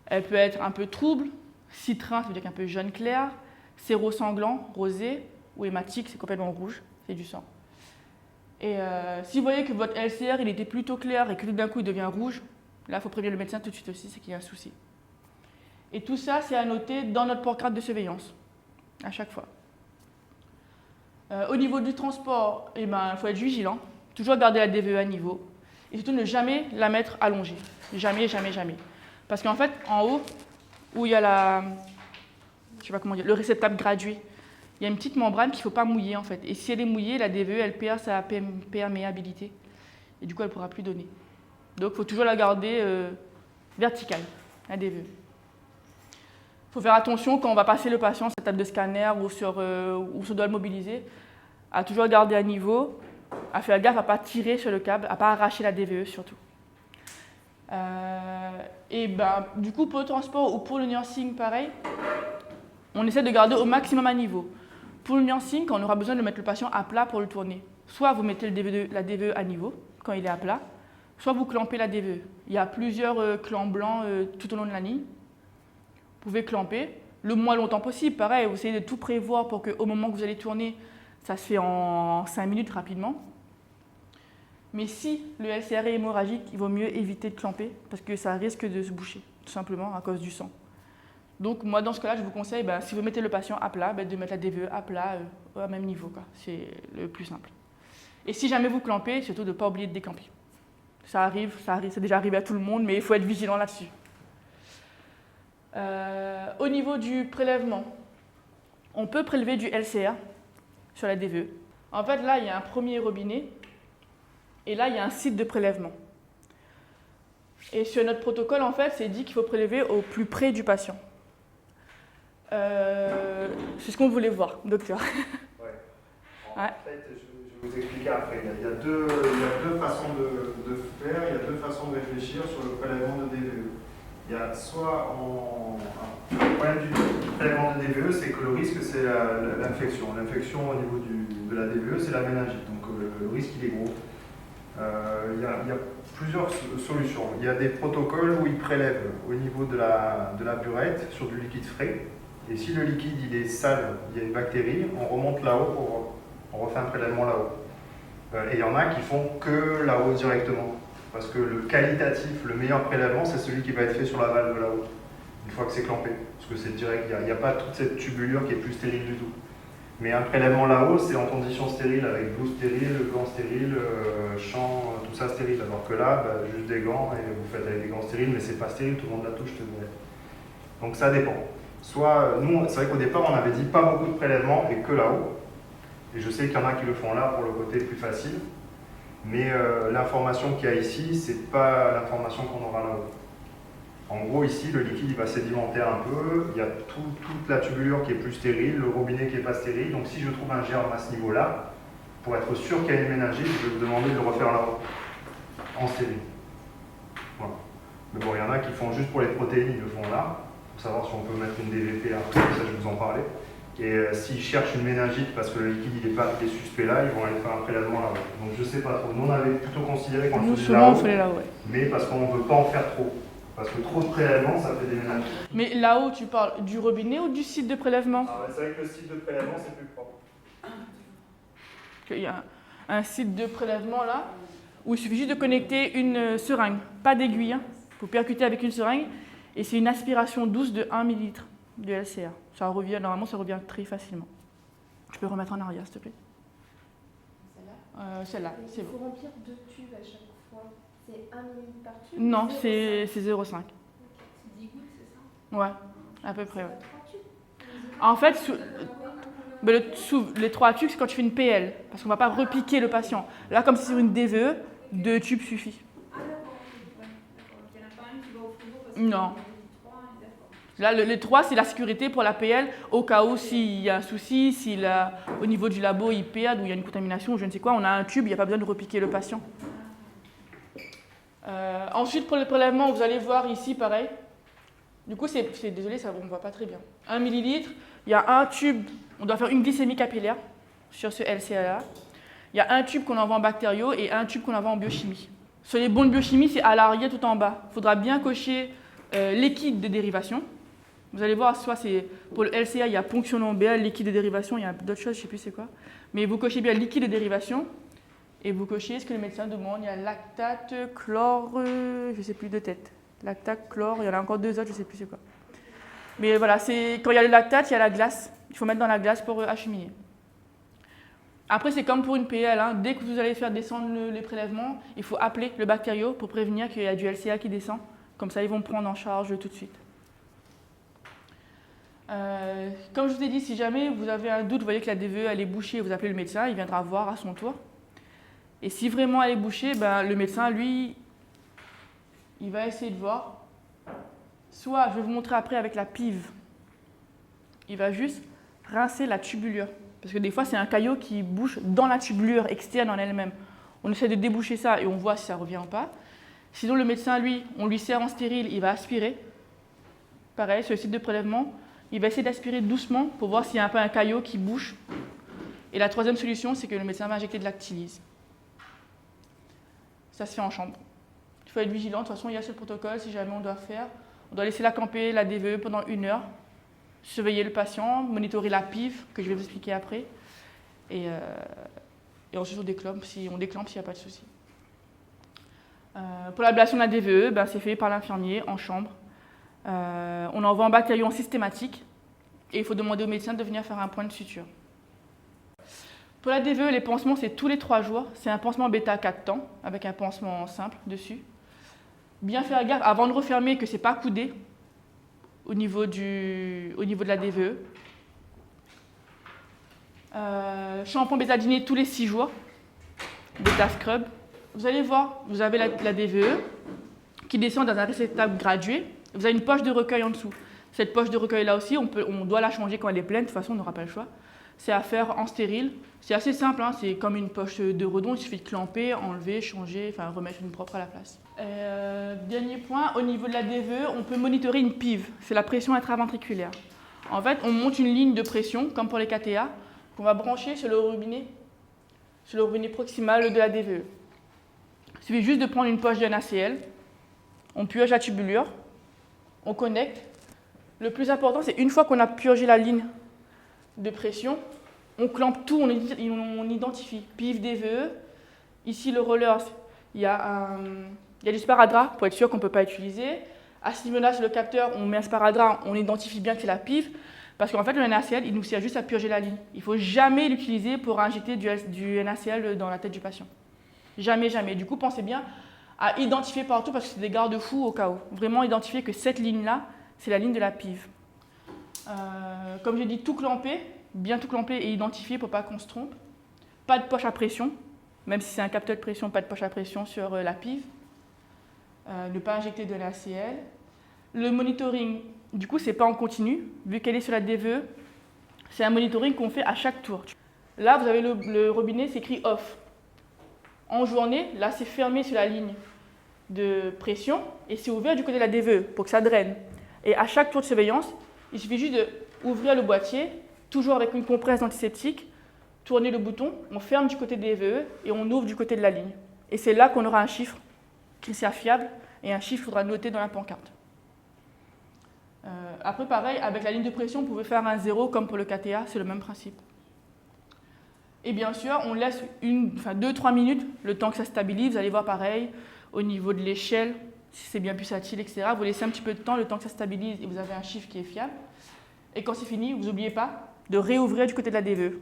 elle peut être un peu trouble. Citrin, ça veut dire qu'un peu jaune clair. Séro-sanglant, rosé. Ou hématique, c'est complètement rouge, c'est du sang. Et si vous voyez que votre LCR il était plutôt clair et que tout d'un coup il devient rouge, là il faut prévenir le médecin tout de suite aussi, c'est qu'il y a un souci. Et tout ça, c'est à noter dans notre pancarte de surveillance, à chaque fois. Au niveau du transport, il faut être vigilant, toujours garder la DVE à niveau, et surtout ne jamais la mettre allongée. Jamais, jamais, jamais. Parce qu'en fait, en haut, où il y a le réceptacle gradué, il y a une petite membrane qu'il ne faut pas mouiller en fait. Et si elle est mouillée, la DVE, elle perd sa perméabilité. Et du coup, elle ne pourra plus donner. Donc, il faut toujours la garder verticale, la DVE. Il faut faire attention quand on va passer le patient sur sa table de scanner ou sur doit le mobiliser, à toujours garder à niveau, à faire gaffe à ne pas tirer sur le câble, à ne pas arracher la DVE surtout. Du coup, pour le transport ou pour le nursing, pareil, on essaie de garder au maximum à niveau. Pour le nursing, quand on aura besoin de mettre le patient à plat pour le tourner, soit vous mettez la DVE à niveau quand il est à plat, soit vous clampez la DVE. Il y a plusieurs clampes blancs tout au long de la ligne. Vous pouvez clamper le moins longtemps possible. Pareil, vous essayez de tout prévoir pour qu'au moment que vous allez tourner, ça se fait en 5 minutes rapidement. Mais si le LCR est hémorragique, il vaut mieux éviter de clamper parce que ça risque de se boucher, tout simplement à cause du sang. Donc moi, dans ce cas-là, je vous conseille, si vous mettez le patient à plat, de mettre la DVE à plat, au même niveau, quoi. C'est le plus simple. Et si jamais vous clampez, surtout de ne pas oublier de décamper. Ça arrive, c'est déjà arrivé à tout le monde, mais il faut être vigilant là-dessus. Au niveau du prélèvement, on peut prélever du LCA sur la DVE. En fait, là, il y a un premier robinet, et là, il y a un site de prélèvement. Et sur notre protocole, en fait, c'est dit qu'il faut prélever au plus près du patient. C'est ce qu'on voulait voir, docteur. Ouais. En fait, je vais vous expliquer après. Il y a deux façons de faire, il y a deux façons de réfléchir sur le prélèvement de DVE. Il y a soit le problème du prélèvement de DVE, c'est que le risque, c'est l'infection. L'infection au niveau de la DVE, c'est la méningite. Donc le risque, il est gros. Il y a plusieurs solutions. Il y a des protocoles où ils prélèvent au niveau de la burette sur du liquide frais. Et si le liquide il est sale, il y a une bactérie, on remonte là-haut, on refait un prélèvement là-haut. Et il y en a qui font que là-haut directement. Parce que le qualitatif, le meilleur prélèvement, c'est celui qui va être fait sur la valve là-haut, une fois que c'est clampé. Parce que c'est direct, il n'y a pas toute cette tubulure qui est plus stérile du tout. Mais un prélèvement là-haut, c'est en condition stérile, avec blouse stérile, gants stériles, champ, tout ça stérile. Alors que là, juste des gants, et vous faites avec des gants stériles, mais c'est pas stérile, tout le monde la touche, je te dirais. Donc ça dépend. Soit, nous, c'est vrai qu'au départ, on avait dit pas beaucoup de prélèvements et que là-haut. Et je sais qu'il y en a qui le font là pour le côté plus facile. Mais l'information qu'il y a ici, c'est pas l'information qu'on aura là-haut. En gros, ici, le liquide il va sédimenter un peu, il y a toute la tubulure qui est plus stérile, le robinet qui n'est pas stérile. Donc si je trouve un germe à ce niveau-là, pour être sûr qu'il y a une méningite, je vais vous demander de le refaire là-haut, en stérile. Voilà. Mais bon, il y en a qui font juste pour les protéines, ils le font là, pour savoir si on peut mettre une DVP après, ça je vous en parlais. Et s'ils cherchent une méningite parce que le liquide il est suspect là, ils vont aller faire un prélèvement là-haut. Donc je sais pas trop. Nous on avait plutôt considéré qu'on le faisait là-haut, mais parce qu'on ne veut pas en faire trop. Parce que trop de prélèvements, ça fait des méningites. Mais là-haut, tu parles du robinet ou du site de prélèvement? C'est vrai que le site de prélèvement, c'est plus propre. Il y a un site de prélèvement là, où il suffit juste de connecter une seringue, pas d'aiguille. Vous percutez avec une seringue, et c'est une aspiration douce de 1 ml de LCA. Ça revient, normalement, ça revient très facilement. Tu peux remettre en arrière, s'il te plaît. Celle-là Celle-là, c'est bon. Il faut remplir 2 tubes à chaque fois. C'est 1 ml par tube? Non, c'est 0,5. C'est 10 gouttes, c'est ça? Ouais, à peu près, ouais. 3 tubes? En fait, les 3 tubes, c'est quand tu fais une PL, parce qu'on ne va pas repiquer le patient. Là, comme c'est sur une DVE, 2 tubes suffit. Ah d'accord, ouais, d'accord. Il n'y en a pas un qui va au frigo parce Non. qu'il y a 3, d'accord. Là, les 3, c'est la sécurité pour la PL, au cas où s'il y a un souci, au niveau du labo, il perd ou il y a une contamination, je ne sais quoi, on a un tube, il n'y a pas besoin de repiquer le patient. Ensuite, pour le prélèvement, vous allez voir ici, pareil. Du coup, désolé, on ne voit pas très bien. 1 millilitre, il y a un tube, on doit faire une glycémie capillaire sur ce LCA-là. Il y a un tube qu'on envoie en bactériaux et un tube qu'on envoie en biochimie. Sur les bons de biochimie, c'est à l'arrière tout en bas. Il faudra bien cocher liquide de dérivation. Vous allez voir, soit c'est pour le LCA, il y a ponction lombaire, liquide de dérivation, il y a d'autres choses, je ne sais plus c'est quoi. Mais vous cochez bien liquide de dérivation et vous cochez ce que le médecin demande. Il y a lactate, chlore, je ne sais plus de tête. Lactate, chlore, il y en a encore 2 autres, je ne sais plus c'est quoi. Mais voilà, quand il y a le lactate, il y a la glace. Il faut mettre dans la glace pour acheminer. Après, c'est comme pour une PL. Dès que vous allez faire descendre les prélèvements, il faut appeler le bactério pour prévenir qu'il y a du LCA qui descend. Comme ça, ils vont prendre en charge tout de suite. Comme je vous ai dit, si jamais vous avez un doute, vous voyez que la DVE elle est bouchée, vous appelez le médecin, il viendra voir à son tour. Et si vraiment elle est bouchée, le médecin, lui, il va essayer de voir. Soit, je vais vous montrer après avec la pive, il va juste rincer la tubulure. Parce que des fois, c'est un caillot qui bouche dans la tubulure externe en elle-même. On essaie de déboucher ça et on voit si ça revient ou pas. Sinon, le médecin, lui, on lui sert en stérile, il va aspirer. Pareil, sur le site de prélèvement, il va essayer d'aspirer doucement pour voir s'il y a un peu un caillot qui bouche. Et la troisième solution, c'est que le médecin va injecter de lactylise. Ça se fait en chambre. Il faut être vigilant, de toute façon, il y a ce protocole, si jamais on doit faire. On doit laisser la camper, la DVE pendant 1 heure, surveiller le patient, monitorer la PIV, que je vais vous expliquer après. Et ensuite, on déclampe s'il n'y a pas de souci. Pour l'ablation de la DVE, c'est fait par l'infirmier en chambre. On envoie en bactérion systématique et il faut demander au médecin de venir faire un point de suture. Pour la DVE, les pansements, c'est tous les 3 jours. C'est un pansement bêta 4 temps, avec un pansement simple dessus. Bien faire gaffe, avant de refermer, que ce n'est pas coudé au niveau de la DVE. Shampoing bétadiné tous les 6 jours. Bêta scrub. Vous allez voir, vous avez la DVE qui descend dans un réceptacle gradué. Vous avez une poche de recueil en dessous. Cette poche de recueil là aussi, on doit la changer quand elle est pleine. De toute façon, on n'aura pas le choix. C'est à faire en stérile. C'est assez simple, hein, c'est comme une poche de redon. Il suffit de clamper, enlever, changer, enfin remettre une propre à la place. Dernier point, au niveau de la DVE, on peut monitorer une PIV. C'est la pression intraventriculaire. En fait, on monte une ligne de pression, comme pour les KTA, qu'on va brancher sur le robinet proximal de la DVE. Il suffit juste de prendre une poche de NaCl, on purge la tubulure, on connecte. Le plus important, c'est une fois qu'on a purgé la ligne de pression, on clampe tout, on identifie PIV, DVE. Ici, le roller, il y a du sparadrap pour être sûr qu'on ne peut pas utiliser. À ce niveau-là, sur le capteur, on met un sparadrap, on identifie bien que c'est la PIV. Parce qu'en fait, le NaCl, il nous sert juste à purger la ligne. Il ne faut jamais l'utiliser pour injecter du NaCl dans la tête du patient. Jamais, jamais. Du coup, pensez bien à identifier partout parce que c'est des garde-fous au cas où. Vraiment identifier que cette ligne-là, c'est la ligne de la PIV. Comme j'ai dit, tout clamper, bien tout clamper et identifier pour ne pas qu'on se trompe. Pas de poche à pression, même si c'est un capteur de pression, pas de poche à pression sur la PIV. Ne pas injecter de NaCl. Le monitoring, du coup, ce n'est pas en continu. Vu qu'elle est sur la DVE, c'est un monitoring qu'on fait à chaque tour. Là, vous avez le robinet, c'est écrit off. En journée, là, c'est fermé sur la ligne de pression et c'est ouvert du côté de la DVE pour que ça draine. Et à chaque tour de surveillance, il suffit juste d'ouvrir le boîtier, toujours avec une compresse antiseptique, tourner le bouton, on ferme du côté des DVE et on ouvre du côté de la ligne. Et c'est là qu'on aura un chiffre qui sera fiable et un chiffre qu'il faudra noter dans la pancarte. Après, pareil, avec la ligne de pression, vous pouvez faire un 0 comme pour le KTA, c'est le même principe. Et bien sûr, on laisse 2-3 minutes, le temps que ça stabilise. Vous allez voir pareil, au niveau de l'échelle, si c'est bien pulsatile, etc. Vous laissez un petit peu de temps, le temps que ça stabilise, et vous avez un chiffre qui est fiable. Et quand c'est fini, vous n'oubliez pas de réouvrir du côté de la DVE,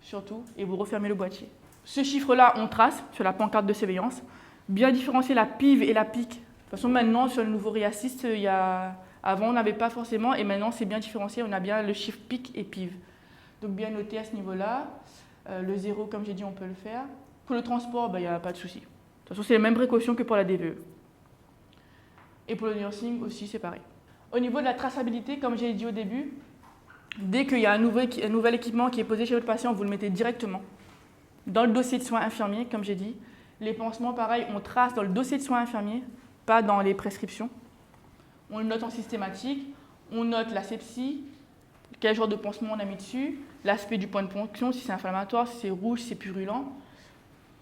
surtout, et vous refermez le boîtier. Ce chiffre-là, on trace sur la pancarte de surveillance. Bien différencier la PIV et la PIC. De toute façon, maintenant, sur le nouveau ReAssist, avant, on n'avait pas forcément, et maintenant, c'est bien différencié. On a bien le chiffre PIC et PIV. Donc, bien noté à ce niveau-là. Le 0, comme j'ai dit, on peut le faire. Pour le transport, il n'y a pas de souci. De toute façon, c'est les mêmes précautions que pour la DVE. Et pour le nursing aussi, c'est pareil. Au niveau de la traçabilité, comme j'ai dit au début, dès qu'il y a un nouvel équipement qui est posé chez votre patient, vous le mettez directement dans le dossier de soins infirmiers, comme j'ai dit. Les pansements, pareil, on trace dans le dossier de soins infirmiers, pas dans les prescriptions. On le note en systématique, on note la sepsie, quel genre de pansement on a mis dessus, l'aspect du point de ponction, si c'est inflammatoire, si c'est rouge, si c'est purulent,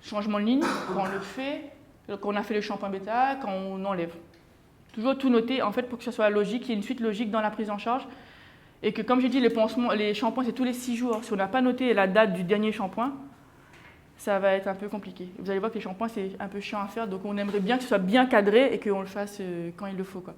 changement de ligne, quand on le fait, quand on a fait le shampoing bêta, quand on enlève. Toujours tout noter, en fait, pour que ça soit logique, qu'il y ait une suite logique dans la prise en charge. Et que, comme j'ai dit, les shampoings, c'est tous les 6 jours. Si on n'a pas noté la date du dernier shampoing, ça va être un peu compliqué. Vous allez voir que les shampoings, c'est un peu chiant à faire, donc on aimerait bien que ce soit bien cadré et qu'on le fasse quand il le faut, quoi.